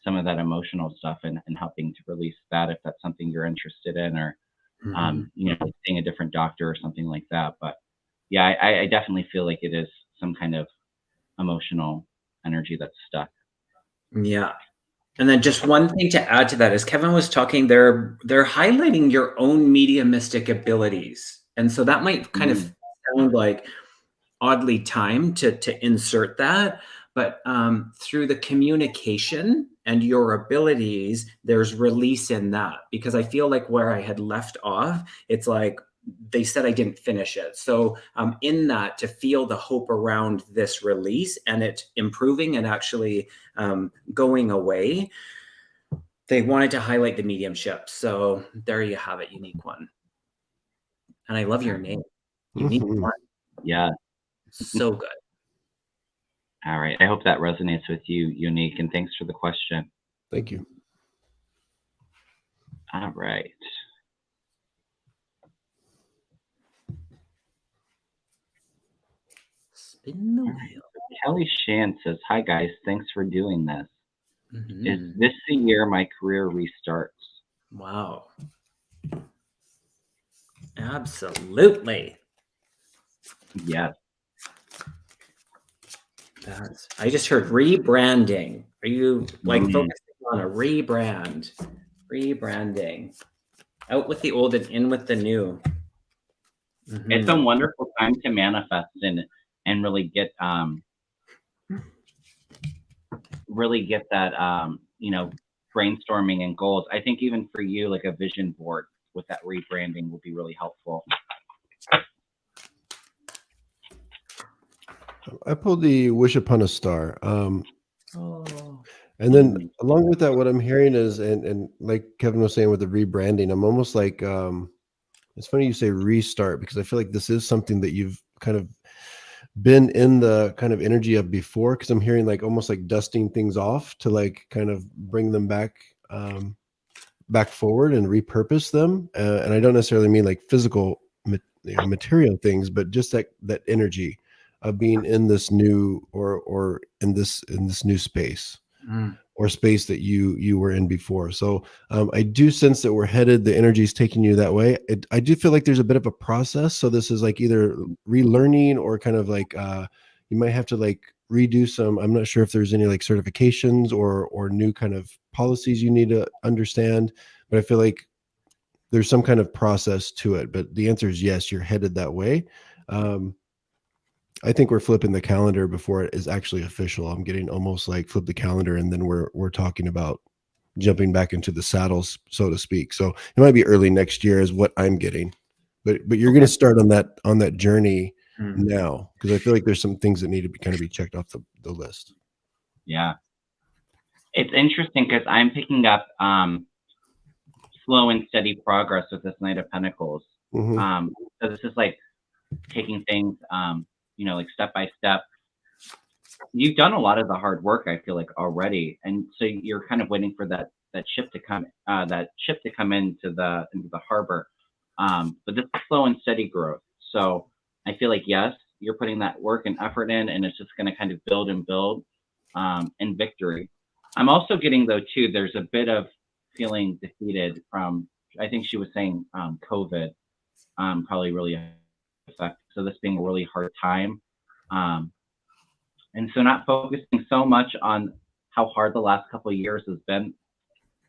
some of that emotional stuff, and helping to release that, if that's something you're interested in, or seeing a different doctor or something like that. But yeah, I definitely feel like it is some kind of emotional energy that's stuck. Yeah. And then just one thing to add to that, as Kevin was talking, they're highlighting your own mediumistic abilities. And so that might kind of sound like oddly timed to insert that, but through the communication and your abilities, there's release in that. Because I feel like where I had left off, it's like they said I didn't finish it. So in that, to feel the hope around this release and it improving and actually going away, they wanted to highlight the mediumship. So there you have it, Unique One. And I love your name, Unique One. Yeah. So good. All right. I hope that resonates with you, Unique, and thanks for the question. Thank you. All right. Spin the wheel. Kelly Shan says, "Hi guys, thanks for doing this. Is this the year my career restarts?" Wow. Absolutely. Yes. I just heard rebranding. Are you like focusing on a rebrand? Rebranding. Out with the old and in with the new. It's a wonderful time to manifest and really get that brainstorming and goals. I think even for you, like a vision board with that rebranding will be really helpful. I pulled the Wish Upon a Star. And then along with that, what I'm hearing is, and like Kevin was saying with the rebranding, I'm almost like, it's funny you say restart, because I feel like this is something that you've kind of been in the kind of energy of before, because I'm hearing like almost like dusting things off to like kind of bring them back back forward and repurpose them. And I don't necessarily mean like physical material things, but just that energy of being in this new or in this new space. Or space that you were in before. So I do sense that we're headed, the energy is taking you that way. I do feel like there's a bit of a process. So this is like either relearning or kind of like you might have to like redo some, I'm not sure if there's any like certifications or new kind of policies you need to understand, but I feel like there's some kind of process to it. But the answer is yes, you're headed that way. I think we're flipping the calendar before it is actually official. I'm getting almost like flip the calendar, and then we're talking about jumping back into the saddles, so to speak. So it might be early next year, is what I'm getting. But you're going to start on that journey now, because I feel like there's some things that need to be kind of be checked off the list. Yeah, it's interesting because I'm picking up slow and steady progress with this Knight of Pentacles. So this is like taking things like step by step. You've done a lot of the hard work, I feel like, already, and so you're kind of waiting for that ship to come into the harbor. But this is slow and steady growth. So I feel like, yes, you're putting that work and effort in, and it's just going to kind of build and build in victory. I'm also getting, though, too, there's a bit of feeling defeated from, I think she was saying COVID probably really affected. So this being a really hard time. And so not focusing so much on how hard the last couple of years has been,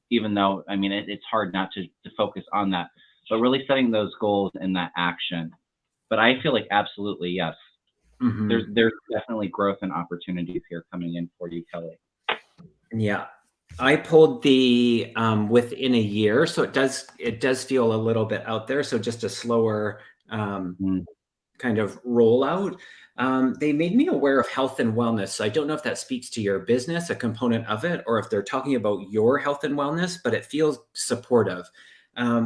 even though, I mean, it's hard not to focus on that, but really setting those goals and that action. But I feel like absolutely, yes, there's definitely growth and opportunities here coming in for you, Kelly. Yeah. I pulled the within a year, so it does feel a little bit out there. So just a slower kind of rollout. They made me aware of health and wellness. So I don't know if that speaks to your business, a component of it, or if they're talking about your health and wellness, but it feels supportive.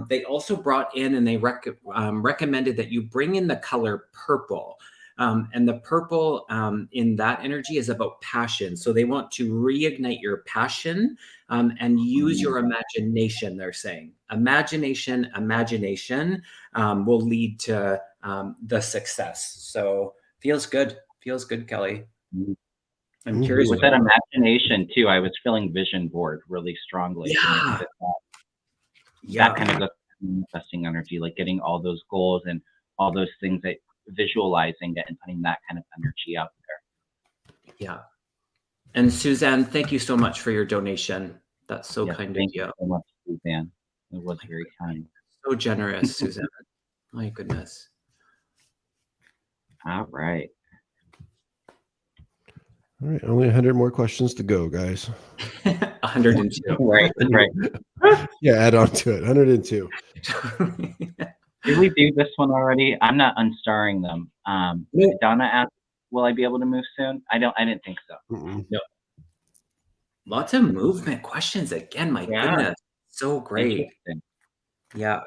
They also brought in and they recommended that you bring in the color purple. And the purple in that energy is about passion. So they want to reignite your passion and use your imagination, they're saying. Imagination will lead to the success. So feels good, Kelly. I'm curious. With that imagination too, I was feeling vision board really strongly. Yeah. That kind of goes manifesting energy, like getting all those goals and all those things, that visualizing it and putting that kind of energy out there. Yeah. And Suzanne, thank you so much for your donation. That's so kind of you. Thank you so much, Suzanne. It was very kind. So generous, Suzanne. My goodness. All right. All right, only 100 more questions to go, guys. 102. Right. Yeah, add on to it. 102. Did we do this one already? I'm not unstarring them. Donna asked, "Will I be able to move soon?" I didn't think so. No. Lots of movement questions again. My goodness, so great. Yeah.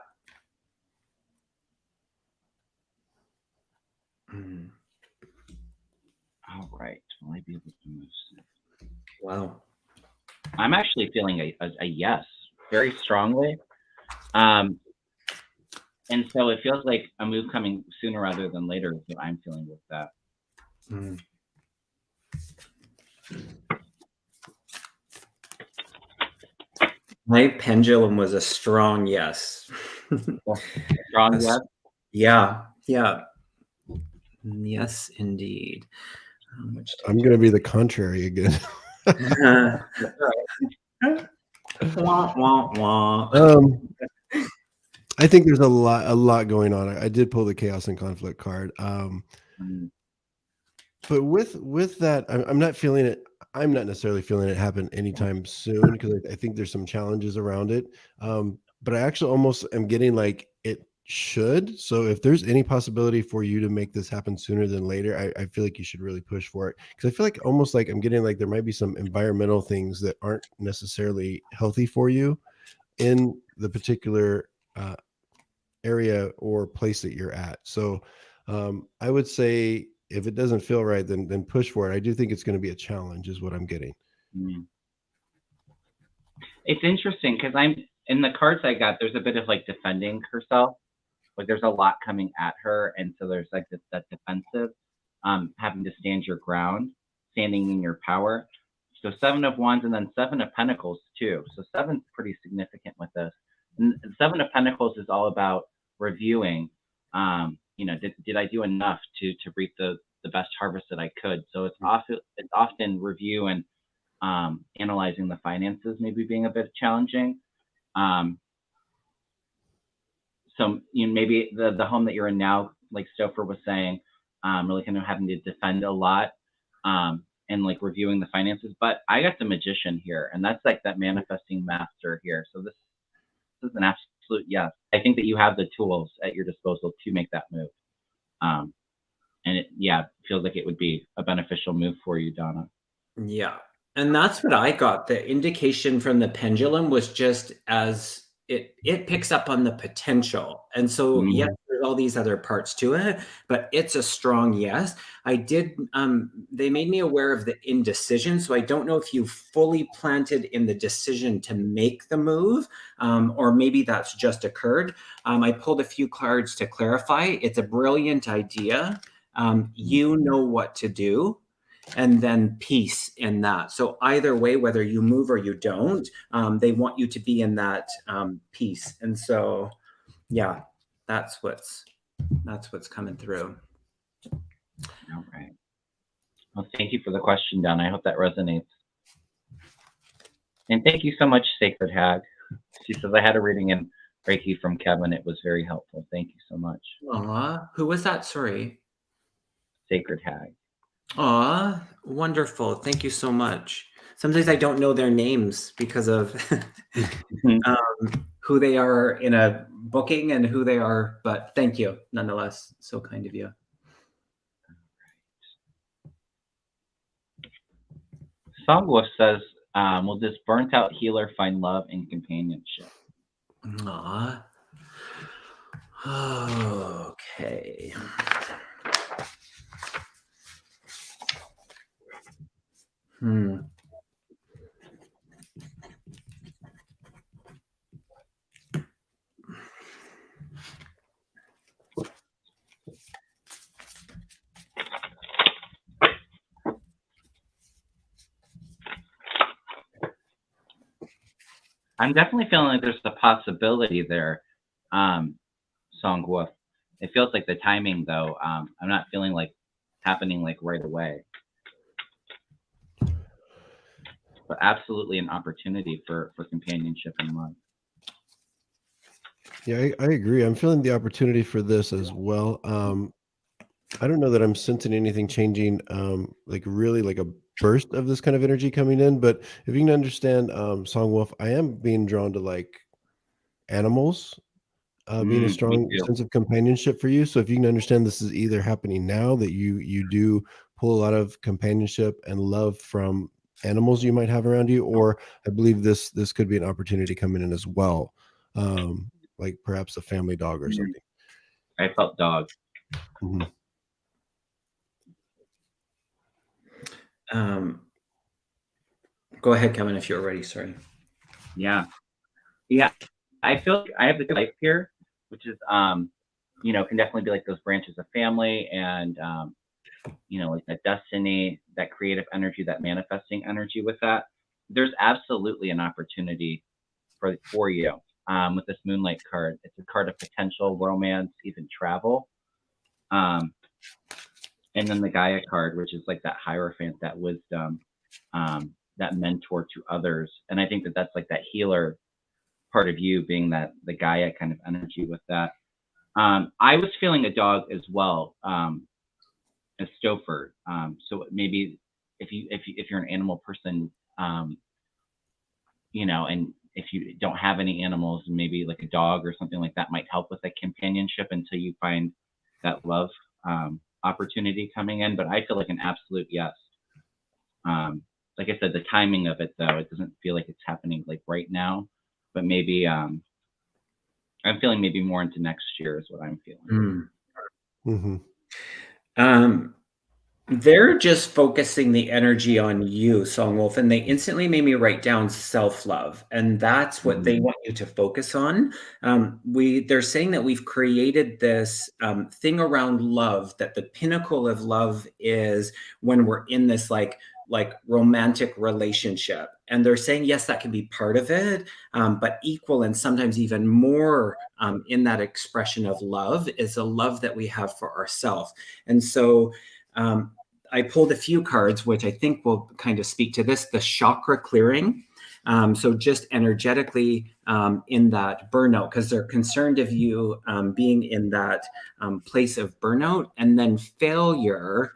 All right. Will I be able to move soon? Wow. I'm actually feeling a yes very strongly. And so it feels like a move coming sooner rather than later is what I'm feeling with that. My pendulum was a strong yes. Strong yes? Yeah. Yes, indeed. I'm going to be the contrary again. Wah, wah, wah. I think there's a lot going on. I did pull the chaos and conflict card. But with that, I'm not feeling it. I'm not necessarily feeling it happen anytime soon, because I think there's some challenges around it. But I actually almost am getting like it should. So if there's any possibility for you to make this happen sooner than later, I feel like you should really push for it, because I feel like almost like I'm getting like there might be some environmental things that aren't necessarily healthy for you in the particular area or place that you're at. So I would say if it doesn't feel right, then push for it. I do think it's going to be a challenge, is what I'm getting. Mm. It's interesting because I'm in the cards I got. There's a bit of like defending herself. Like there's a lot coming at her, and so there's like that defensive, having to stand your ground, standing in your power. So 7 of Wands and then 7 of Pentacles too. So 7's pretty significant with this. And 7 of Pentacles is all about reviewing. Did I do enough to reap the best harvest that I could? So it's often review and analyzing the finances, maybe being a bit challenging. So maybe the home that you're in now, like Stopher was saying, really kind of having to defend a lot, and like reviewing the finances. But I got the Magician here, and that's like that manifesting master here. So this is an absolute yes. I think that you have the tools at your disposal to make that move. And it feels like it would be a beneficial move for you, Donna. Yeah. And that's what I got. The indication from the pendulum was just as it picks up on the potential. And so, yes, there's all these other parts to it, but it's a strong yes. I did, they made me aware of the indecision. So I don't know if you fully planted in the decision to make the move, or maybe that's just occurred. I pulled a few cards to clarify. It's a brilliant idea. You know what to do. And then peace in that. So either way, whether you move or you don't, they want you to be in that peace. And so, yeah, that's what's coming through. All right. Well, thank you for the question, Donna. I hope that resonates. And thank you so much, Sacred Hag. She says I had a reading in Reiki from Kevin. It was very helpful. Thank you so much. Who was that? Sorry. Sacred Hag. Aw, wonderful. Thank you so much. Sometimes I don't know their names because of who they are in a booking and who they are, but thank you nonetheless. So kind of you. Songwolf says, will this burnt out healer find love and companionship? Aw. Okay. I'm definitely feeling like there's a possibility there, Songwolf. It feels like the timing, though. I'm not feeling like happening like right away. But absolutely an opportunity for companionship and love. Yeah, I agree. I'm feeling the opportunity for this as well. I don't know that I'm sensing anything changing, like really like a burst of this kind of energy coming in. But if you can understand, Songwolf, I am being drawn to like animals, being a strong sense of companionship for you. So if you can understand, this is either happening now that you do pull a lot of companionship and love from animals you might have around you, or I believe this could be an opportunity coming in as well, like perhaps a family dog or something. I felt dog. Go ahead, Kevin, if you're ready. Sorry. Yeah. I feel like I have the good life here, which is, can definitely be like those branches of family and, like that destiny, that creative energy, that manifesting energy with that. There's absolutely an opportunity for you with this Moonlight card. It's a card of potential, romance, even travel. And then the Gaia card, which is like that Hierophant, that wisdom, that mentor to others. And I think that that's like that healer part of you being that the Gaia kind of energy with that. I was feeling a dog as well, as Stopher. So maybe if you're an animal person, and if you don't have any animals, maybe like a dog or something like that might help with that companionship until you find that love opportunity coming in. But I feel like an absolute yes. Like I said, the timing of it, though, it doesn't feel like it's happening like right now, but maybe I'm feeling maybe more into next year is what I'm feeling. They're just focusing the energy on you, Song Wolf, and they instantly made me write down self-love, and that's what they want you to focus on. They're saying that we've created this thing around love, that the pinnacle of love is when we're in this like romantic relationship, and they're saying yes, that can be part of it, but equal and sometimes even more in that expression of love is a love that we have for ourselves, and so. I pulled a few cards, which I think will kind of speak to this, the chakra clearing. So just energetically in that burnout, because they're concerned of you being in that place of burnout, and then failure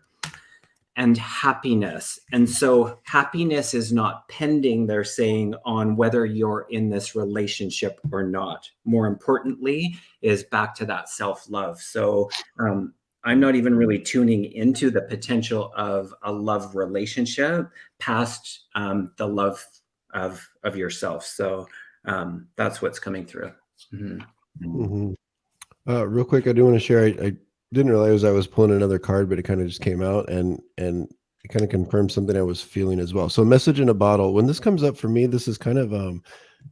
and happiness. And so happiness is not pending, they're saying, on whether you're in this relationship or not. More importantly, is back to that self-love. So I'm not even really tuning into the potential of a love relationship past the love of yourself. So that's what's coming through. Real quick, I do want to share. I didn't realize I was pulling another card, but it kind of just came out, and it kind of confirmed something I was feeling as well. So, message in a bottle. When this comes up for me, this is kind of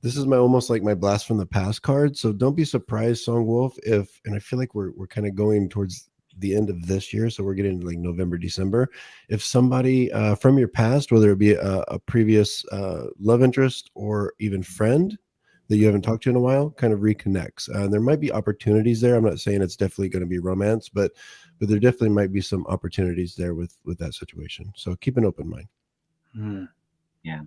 this is my almost like my blast from the past card. So don't be surprised, Song Wolf, if, and I feel like we're kind of going towards the end of this year, so we're getting like November, December. If somebody from your past, whether it be a previous love interest or even friend that you haven't talked to in a while, kind of reconnects. There might be opportunities there. I'm not saying it's definitely going to be romance, but there definitely might be some opportunities there with that situation. So keep an open mind. Yeah.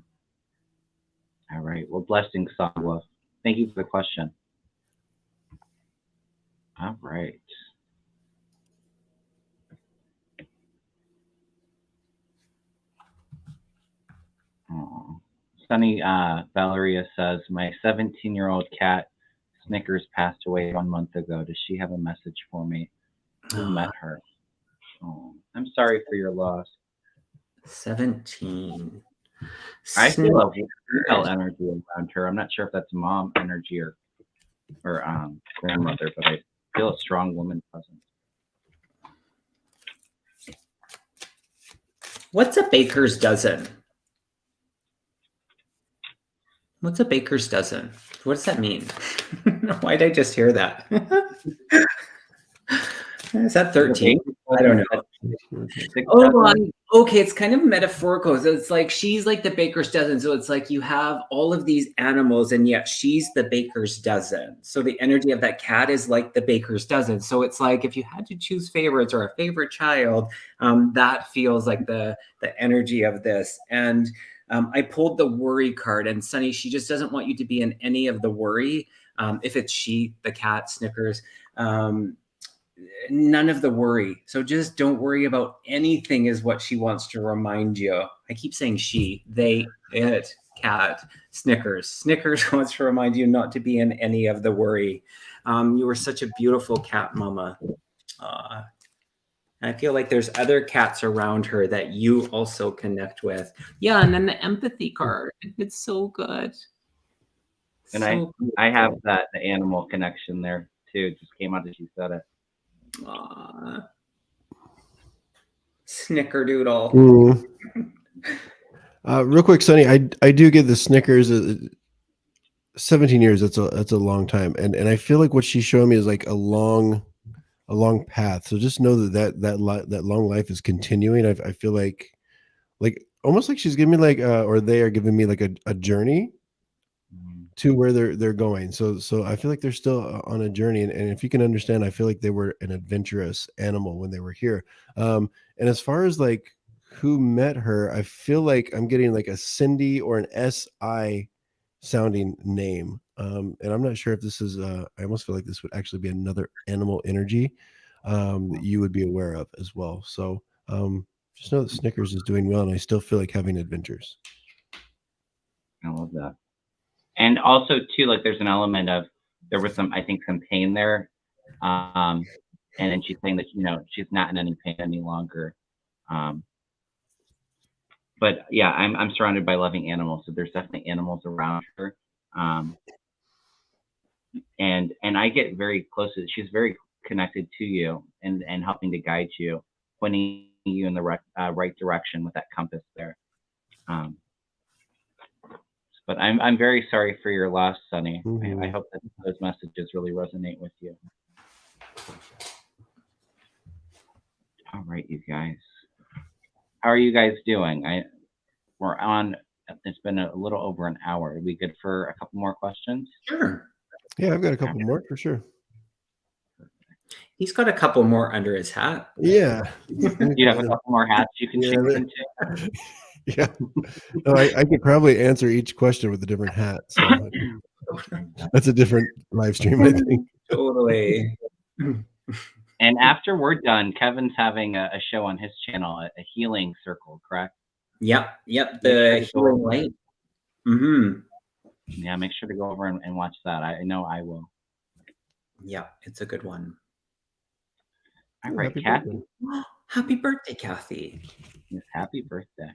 All right. Well, blessings, Song Wolf. Thank you for the question. All right. Oh. Sunny Valeria says, my 17-year-old cat Snickers passed away 1 month ago. Does she have a message for me? Who met her? Oh, I'm sorry for your loss. 17. I feel a female energy around her. I'm not sure if that's mom energy or grandmother, but I feel a strong woman presence. What's a baker's dozen? What's a baker's dozen? What does that mean? Why did I just hear that? Is that 13? I don't know. Oh, okay. It's kind of metaphorical. So it's like she's like the baker's dozen. So it's like you have all of these animals, and yet she's the baker's dozen. So the energy of that cat is like the baker's dozen. So it's like if you had to choose favorites or a favorite child, that feels like the energy of this. And I pulled the worry card, and Sunny, she just doesn't want you to be in any of the worry. If it's she, the cat, Snickers, none of the worry. So just don't worry about anything is what she wants to remind you. I keep saying she, they, it, cat, Snickers. Snickers wants to remind you not to be in any of the worry. You were such a beautiful cat mama. I feel like there's other cats around her that you also connect with. Yeah, and then the empathy card. It's so good. And so I have the animal connection there too. It just came out as you said it. Snickerdoodle. Real quick, Sunny, I do get the Snickers. 17 years. That's a long time, and I feel like what she's showing me is like a long path. So just know that long life is continuing. I feel like almost like she's giving me like or they are giving me like a journey to where they're going. So I feel like they're still on a journey, and if you can understand, I feel like they were an adventurous animal when they were here. And as far as like who met her, I feel like I'm getting like a Cindy or an SI sounding name. And I'm not sure if this is I almost feel like this would actually be another animal energy that you would be aware of as well. So just know that Snickers is doing well, and I still feel like having adventures. I love that. And also too, like there's an element of there was some pain there. And then she's saying that, she's not in any pain any longer. But yeah, I'm surrounded by loving animals. So there's definitely animals around her. And I get very close to, she's very connected to you and helping to guide you, pointing you in the right direction with that compass there. But I'm very sorry for your loss, Sonny. I hope that those messages really resonate with you. All right, you guys. How are you guys doing? We're on. It's been a little over an hour. Are we good for a couple more questions? Sure. Yeah, I've got a couple more for sure. He's got a couple more under his hat. Yeah. You have a couple more hats you can change into? Yeah. No, I could probably answer each question with a different hat. So that's a different live stream, I think. Totally. And after we're done, Kevin's having a show on his channel, a healing circle, correct? Yep. The healing light. Mm-hmm. Yeah, make sure to go over and watch that. I know I will. Yeah, it's a good one. All right, Kathy. Happy birthday, Kathy. Yes, happy birthday.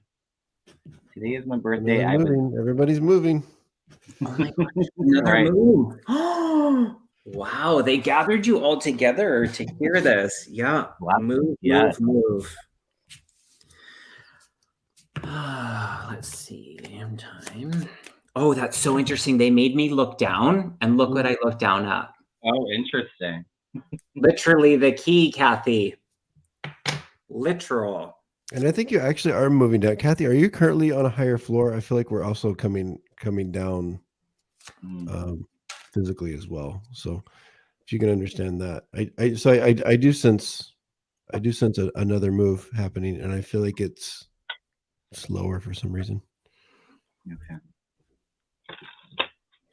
Today is my birthday. Everybody's moving. Oh my gosh, another move. Wow, they gathered you all together to hear this. Yeah, move. Let's see, time. Oh, that's so interesting. They made me look down, and look what I looked down at. Oh, interesting. Literally the key, Kathy. Literal. And I think you actually are moving down. Kathy, are you currently on a higher floor? I feel like we're also coming down physically as well. So if you can understand that, I do sense another move happening, and I feel like it's slower for some reason. Okay.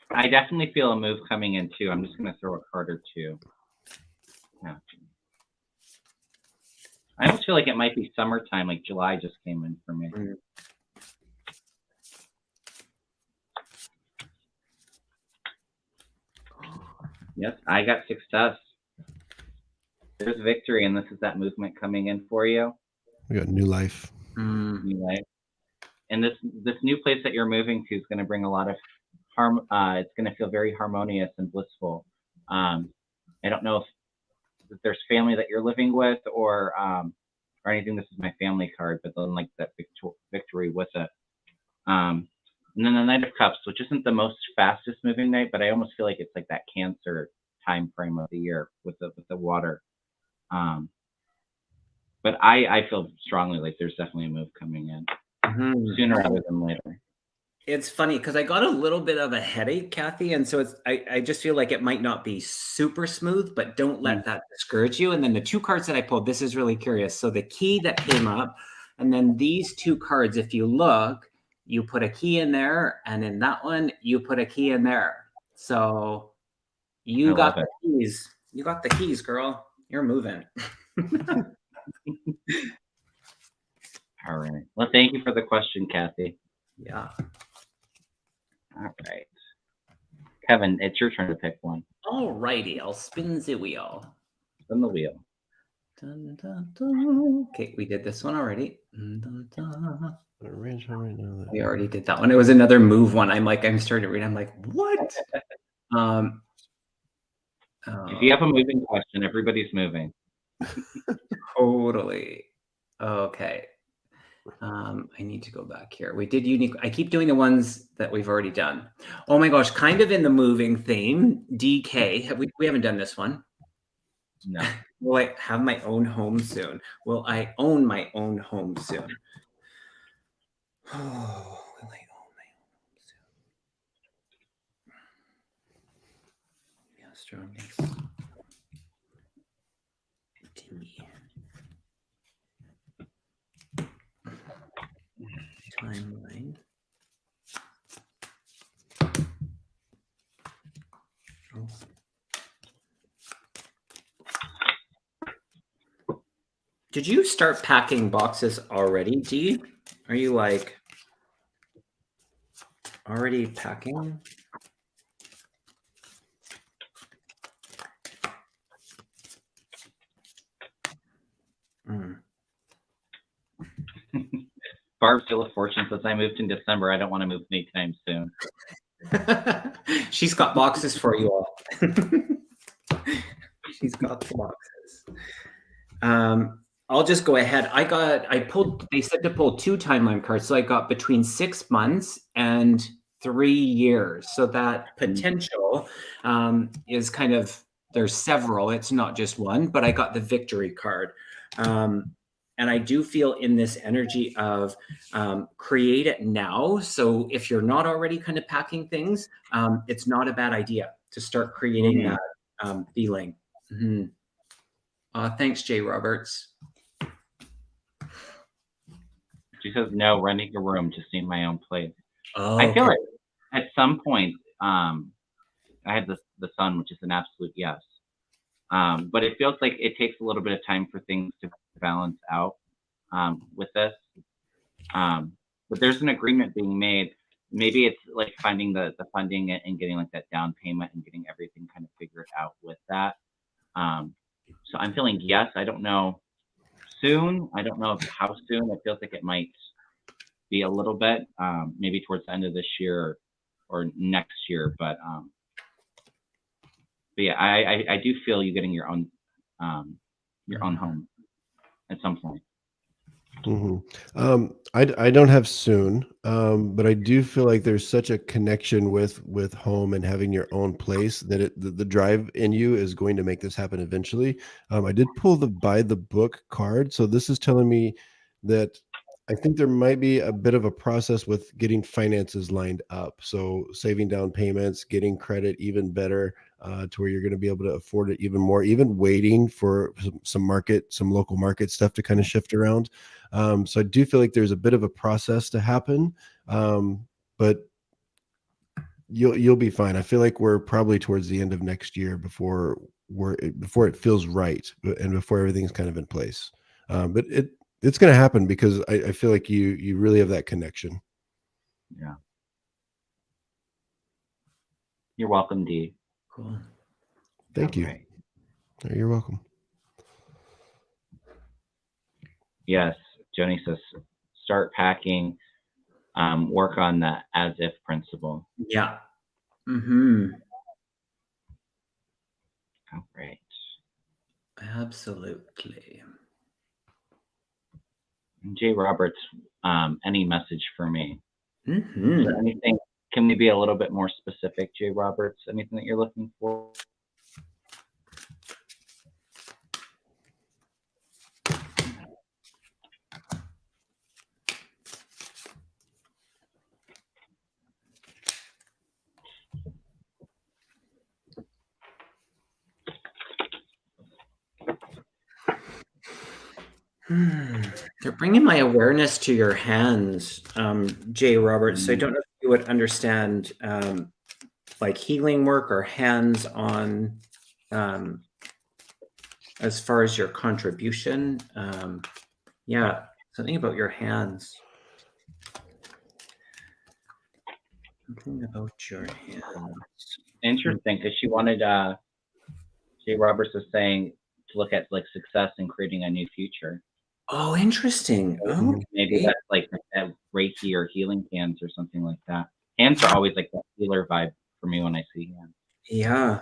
I definitely feel a move coming in too. I'm just going to throw a card or two. Yeah. I almost feel like it might be summertime, like July just came in for me. Yes, I got success. There's victory, and this is that movement coming in for you. We got new life. New life. And this new place that you're moving to is going to bring a lot of it's going to feel very harmonious and blissful. I don't know if there's family that you're living with or anything. This is my family card, but then like that victory with it. And then the Knight of Cups, which isn't the most fastest moving night, but I almost feel like it's like that Cancer time frame of the year with the water. But I feel strongly like there's definitely a move coming in sooner rather than later. It's funny because I got a little bit of a headache, Kathy, and so I just feel like it might not be super smooth, but don't let that discourage you. And then the two cards that I pulled, this is really curious. So the key that came up, and then these two cards, if you look, you put a key in there, and in that one, you put a key in there. So you got the keys. You got the keys, girl. You're moving. All right. Well, thank you for the question, Kathy. Yeah. All right. Kevin, it's your turn to pick one. All righty. I'll spin the wheel. Spin the wheel. Dun, dun, dun. Okay, we did this one already. Dun, dun. We already did that one. It was another move one. I'm starting to read. I'm like, what? If you have a moving question, everybody's moving. Totally. Okay. I need to go back here. We did unique. I keep doing the ones that we've already done. Oh my gosh, kind of in the moving theme. DK. We haven't done this one. No. Will I have my own home soon? Will I own my own home soon? Oh, will I own my own home soon? Yeah, strongest. Timeline. Oh. Did you start packing boxes already, Dee? Are you like already packing? Barb Still of Fortune says, I moved in December. I don't want to move anytime soon. She's got boxes for you all. She's got the boxes. I'll just go ahead. They said to pull 2 timeline cards. So I got between 6 months and 3 years. So that potential is kind of, there's several. It's not just one, but I got the victory card. And I do feel in this energy of create it now. So if you're not already kind of packing things, it's not a bad idea to start creating that feeling. Thanks, Jay Roberts. She says, no, renting a room, just need my own place. Oh, I feel like at some point, I had the son, which is an absolute yes. But it feels like it takes a little bit of time for things to balance out with this. But there's an agreement being made. Maybe it's like finding the funding and getting like that down payment and getting everything kind of figured out with that. So I'm feeling yes. I don't know soon. I don't know how soon. It feels like it might be a little bit, maybe towards the end of this year or next year. But yeah, I do feel you getting your own home at some point. I don't have soon, but I do feel like there's such a connection with home and having your own place that the drive in you is going to make this happen eventually. I did pull the by the book card, so this is telling me that I think there might be a bit of a process with getting finances lined up. So saving down payments, getting credit even better, to where you're going to be able to afford it even more, even waiting for some local market stuff to kind of shift around. So I do feel like there's a bit of a process to happen, but you'll be fine. I feel like we're probably towards the end of next year before it feels right and before everything's kind of in place. But it's going to happen because I feel like you really have that connection. Yeah. You're welcome, Dee. Cool. Thank you. You're welcome. Yes, Joni says start packing, work on the as if principle. Yeah. All right. Absolutely. Jay Roberts, any message for me? Is there anything? Can we be a little bit more specific, Jay Roberts? Anything that you're looking for? They're bringing my awareness to your hands, Jay Roberts. So I don't know if you would understand like healing work or hands on as far as your contribution. Yeah, something about your hands. Something about your hands. Interesting, because she wanted Jay Roberts was saying to look at like success and creating a new future. Oh, interesting. Oh, maybe that's like that Reiki or healing hands or something like that. Hands are always like that healer vibe for me when I see hands. Yeah.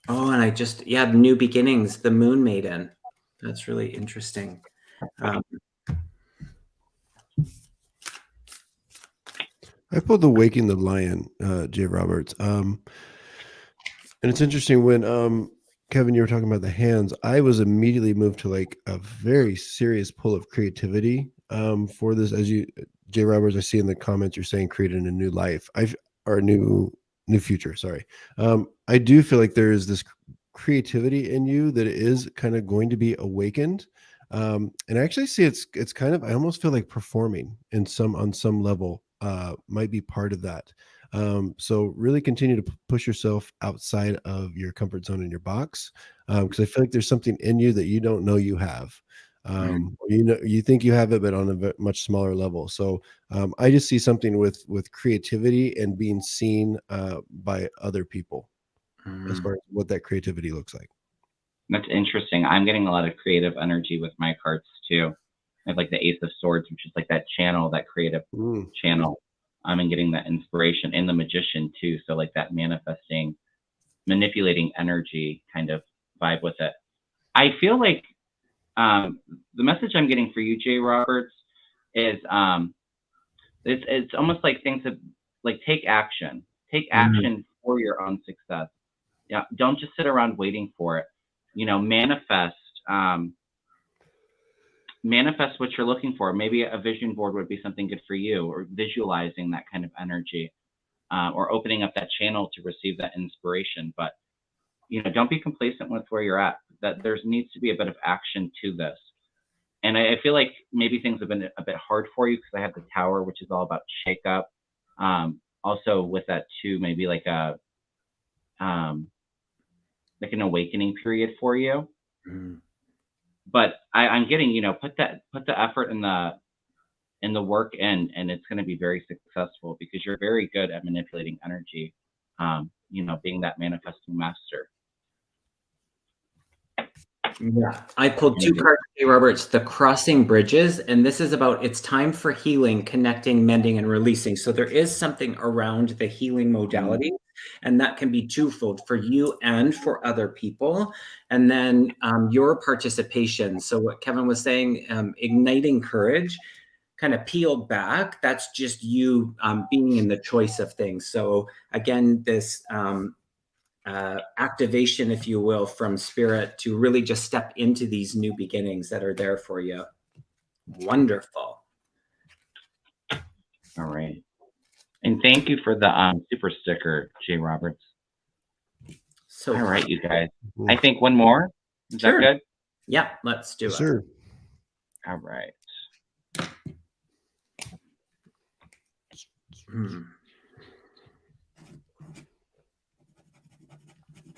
Oh, and the new beginnings, the Moon Maiden. That's really interesting. I pulled the Waking the Lion, Jay Roberts. And it's interesting when Kevin, you were talking about the hands, I was immediately moved to like a very serious pull of creativity for this. As you, Jay Roberts, I see in the comments you're saying creating a new life. Or a new future. Sorry. I do feel like there is this creativity in you that is kind of going to be awakened. And I actually see it's kind of, I almost feel like performing on some level might be part of that. So really continue to push yourself outside of your comfort zone in your box, because I feel like there's something in you that you don't know you have. You think you have it, but on a much smaller level. So I just see something with creativity and being seen by other people as far as what that creativity looks like. That's interesting. I'm getting a lot of creative energy with my cards too. I have like the Ace of Swords, which is like that channel, that creative channel. And getting that inspiration, and the Magician too. So like that manifesting, manipulating energy kind of vibe with it. I feel like the message I'm getting for you, Jay Roberts, is it's almost like things have, like, take action for your own success. Yeah, don't just sit around waiting for it. Manifest what you're looking for. Maybe a vision board would be something good for you, or visualizing that kind of energy, or opening up that channel to receive that inspiration. But don't be complacent with where you're at. That there needs to be a bit of action to this. And I feel like maybe things have been a bit hard for you because I have the Tower, which is all about shake up. Also with that too, maybe like an awakening period for you. But I'm getting, put the effort in the work in, and it's going to be very successful because you're very good at manipulating energy. Being that manifesting master. Yeah, I pulled 2 cards today, Roberts, the crossing bridges, and this is about it's time for healing, connecting, mending, and releasing. So there is something around the healing modality, and that can be twofold for you and for other people. And then your participation. So what Kevin was saying, igniting courage, kind of peeled back. That's just you being in the choice of things. So again, this activation, if you will, from spirit to really just step into these new beginnings that are there for you. Wonderful. All right. And thank you for the super sticker, Jay Roberts. So all right, you guys. I think one more. Is that good? Yeah, let's do it. Sure. All right.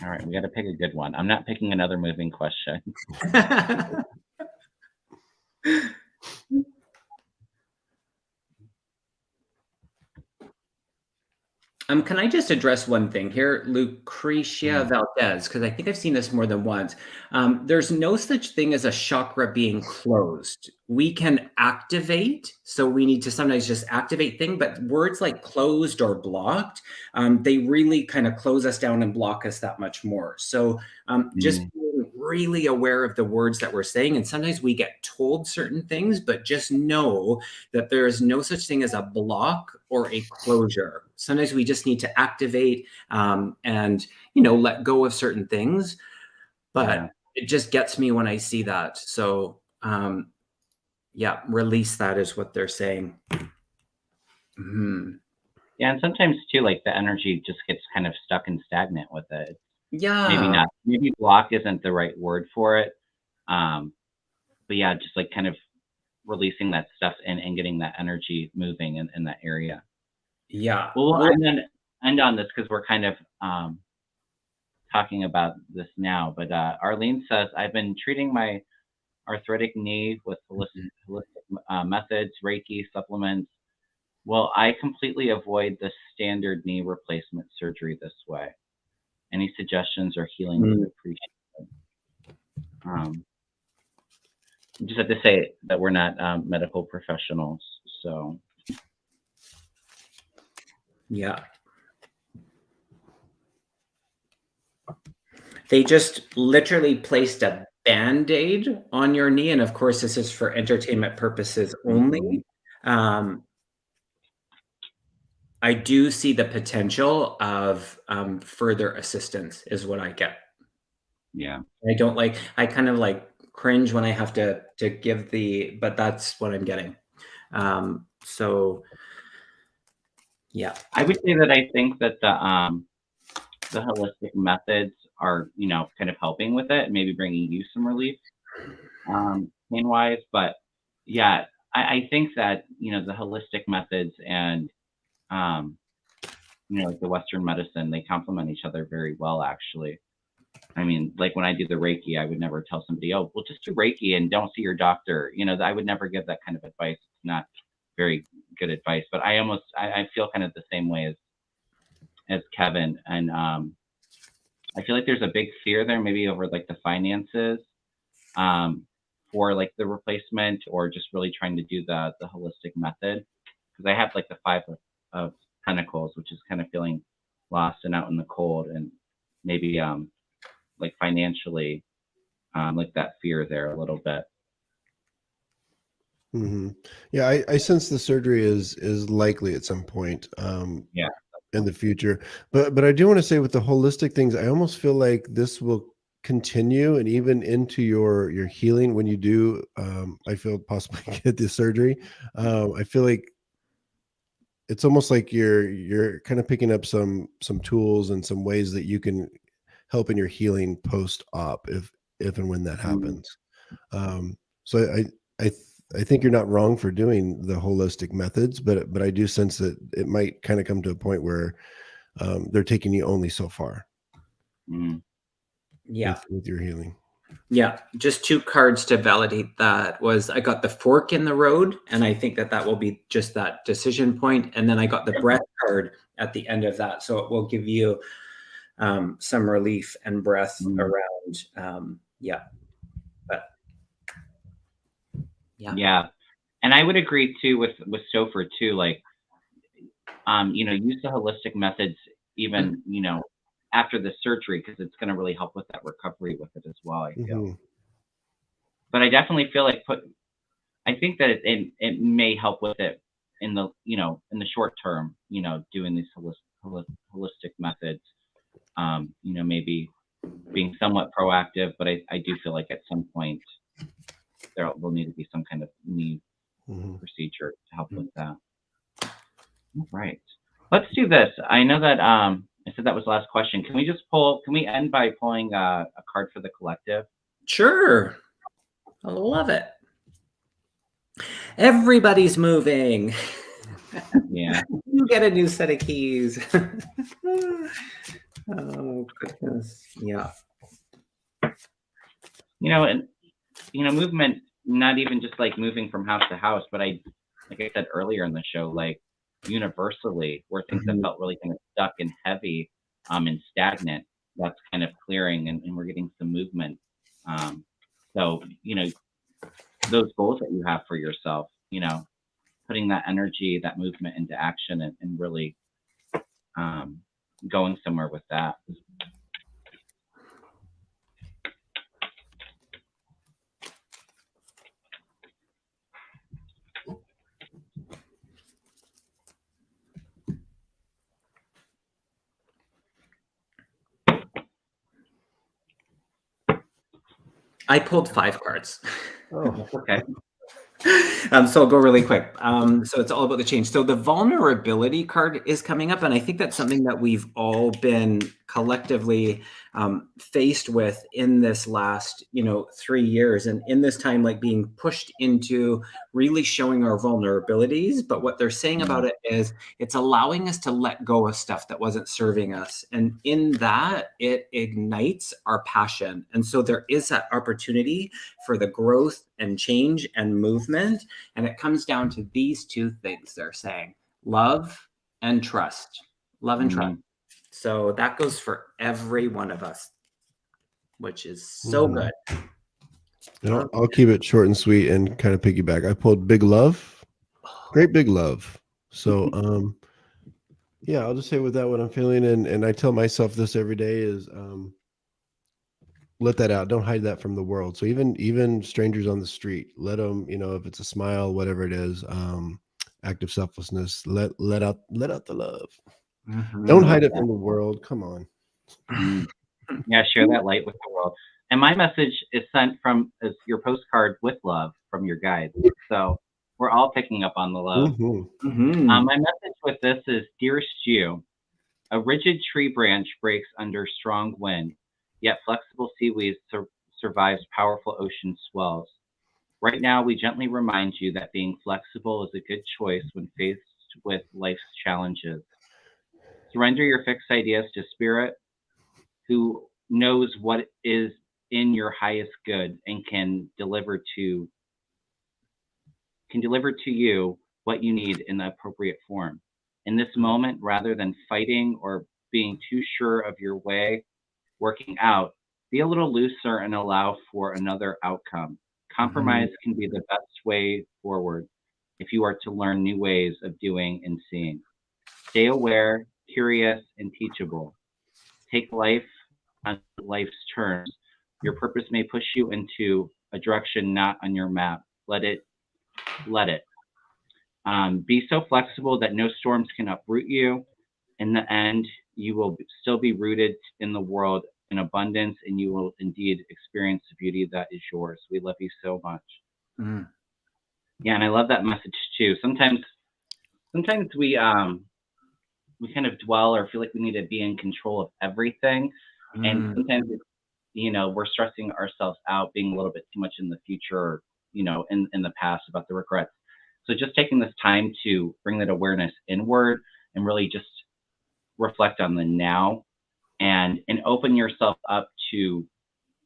All right, we got to pick a good one. I'm not picking another moving question. Can I just address one thing here? Lucretia Valdez, because I think I've seen this more than once. There's no such thing as a chakra being closed. We can activate, so we need to sometimes just activate things, but words like closed or blocked, they really kind of close us down and block us that much more. So just being really aware of the words that we're saying, and sometimes we get told certain things, but just know that there is no such thing as a block or a closure. Sometimes we just need to activate and let go of certain things, but it just gets me when I see that. So release that is what they're saying. Yeah, and sometimes too, like the energy just gets kind of stuck and stagnant with it. Yeah, maybe block isn't the right word for it. But yeah, just like kind of releasing that stuff and getting that energy moving in that area. Yeah. Well, I'm going to end on this because we're kind of talking about this now. But Arlene says, I've been treating my arthritic knee with holistic methods, Reiki, supplements. Will I completely avoid the standard knee replacement surgery this way? Any suggestions or healing is appreciated. Just have to say that we're not medical professionals, so. Yeah. They just literally placed a Band-Aid on your knee. And of course, this is for entertainment purposes only. I do see the potential of further assistance is what I get. Yeah. I kind of like cringe when I have to give but that's what I'm getting. So yeah. I would say that I think that the holistic methods are, kind of helping with it, maybe bringing you some relief pain-wise. But yeah, I think that, the holistic methods and, like the Western medicine, they complement each other very well, actually. I mean, like when I do the Reiki, I would never tell somebody, oh, well, just do Reiki and don't see your doctor. I would never give that kind of advice. It's not very good advice, but I feel kind of the same way as Kevin. And I feel like there's a big fear there, maybe over like the finances for like the replacement, or just really trying to do the holistic method. Because I have like the 5 of Pentacles, which is kind of feeling lost and out in the cold, and maybe like financially, like that fear there a little bit. Mm-hmm. Yeah, I sense the surgery is likely at some point Yeah. in the future. But I do want to say with the holistic things, I almost feel like this will continue and even into your healing when you do I feel possibly get the surgery. I feel like it's almost like you're kind of picking up some tools and some ways that you can help in your healing post-op if and when that Mm-hmm. happens. So I th- I think you're not wrong for doing the holistic methods, but I do sense that it might kind of come to a point where they're taking you only so far Mm-hmm. Yeah. with your healing. Yeah, just 2 cards to validate that was I got the fork in the road, and I think that will be just that decision point, and then I got the breath card at the end of that, so it will give you some relief and breath Mm-hmm. around. Yeah, but yeah, Yeah. And I would agree too with Stopher too, like, use the holistic methods even, after the surgery, because it's going to really help with that recovery with it as well, I feel. Mm-hmm. But I definitely feel like I think that it may help with it in the, in the short term, doing these holistic methods, maybe being somewhat proactive, but I do feel like at some point there will need to be some kind of knee Mm-hmm. procedure to help with that. All right. Let's do this. I know that I said that was the last question. Can we end by pulling a card for the collective? sure, I love it. Everybody's moving. Yeah. You get a new set of keys. Oh goodness, yeah. And movement, not even just like moving from house to house, but like I said earlier in the show, like universally, where things have felt really kind of stuck and heavy, and stagnant, that's kind of clearing, and we're getting some movement. So those goals that you have for yourself, putting that energy, that movement into action, and really going somewhere with that. I pulled 5 cards. Oh, Okay. So I'll go really quick. So it's all about the change. So the vulnerability card is coming up, and I think that's something that we've all been collectively faced with in this last, 3 years, and in this time, like being pushed into really showing our vulnerabilities. But what they're saying about it is it's allowing us to let go of stuff that wasn't serving us, and in that, it ignites our passion. And so there is that opportunity for the growth and change and movement. And it comes down to these 2 things they're saying: love and trust. Love and trust. So that goes for every one of us, which is so good. And I'll keep it short and sweet and kind of piggyback. I pulled big love, great big love. So yeah, I'll just say with that what I'm feeling, and I tell myself this every day is let that out. Don't hide that from the world. So even strangers on the street, let them, if it's a smile, whatever it is, act of selflessness, let out the love. Don't hide it from the world. Come on. Yeah, share that light with the world. And my message is sent as your postcard with love from your guide. So we're all picking up on the love. My message with this is, dearest you, a rigid tree branch breaks under strong wind, yet flexible seaweed survives powerful ocean swells. Right now, we gently remind you that being flexible is a good choice when faced with life's challenges. Surrender your fixed ideas to Spirit, who knows what is in your highest good and can deliver to you what you need in the appropriate form. In this moment, rather than fighting or being too sure of your way working out, be a little looser and allow for another outcome. Compromise can be the best way forward if you are to learn new ways of doing and seeing. Stay aware, curious, and teachable. Take life on life's terms. Your purpose may push you into a direction not on your map. Let it let it. Be so flexible that no storms can uproot you. In the end, you will still be rooted in the world in abundance, and you will indeed experience the beauty that is yours. We love you so much. Mm. Yeah, and I love that message too. Sometimes we kind of dwell or feel like we need to be in control of everything, and sometimes it's, we're stressing ourselves out, being a little bit too much in the future, or, in the past about the regrets. So just taking this time to bring that awareness inward and really just reflect on the now, and open yourself up to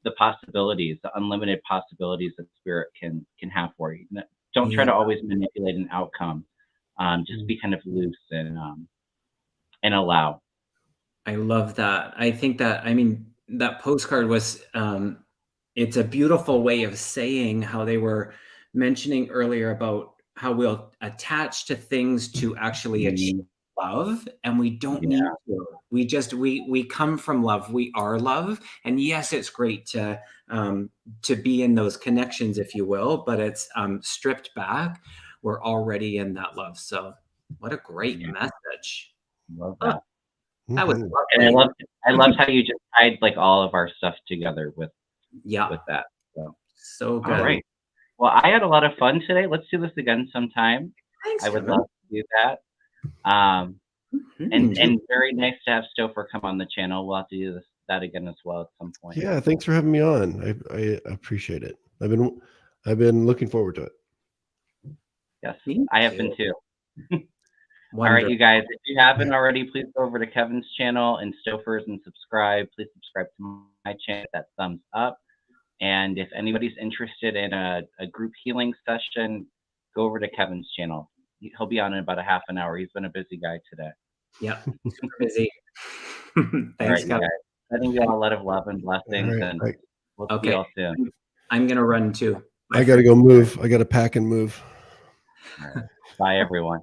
the possibilities, the unlimited possibilities that spirit can have for you. Don't try to always manipulate an outcome. Just be kind of loose and allow. I love that. I think that, I mean, that postcard was, it's a beautiful way of saying how they were mentioning earlier about how we'll attach to things to actually achieve love, and we don't need to. We come from love. We are love, and yes, it's great to be in those connections, if you will, but it's stripped back. We're already in that love. So, what a great message! Love that. That was lovely. And I loved how you just tied like all of our stuff together with that. So good. All right. Well, I had a lot of fun today. Let's do this again sometime. Thanks, I would Kevin. love to do that. And very nice to have Stopher come on the channel. We'll have to do that again as well at some point. Yeah, thanks for having me on. I appreciate it. I've been looking forward to it. Yes, I have been too. All right, you guys, if you haven't already, please go over to Kevin's channel and Stopher's and subscribe. Please subscribe to my channel, that thumbs up. And if anybody's interested in a group healing session, go over to Kevin's channel. He'll be on in about a half an hour. He's been a busy guy today. Yeah, super busy. Thanks, all right, Kevin. Guys. Sending you all a lot of love and blessings, and we'll see you all soon. I'm going to run too. I got to go move. I got to pack and move. All right. Bye, everyone.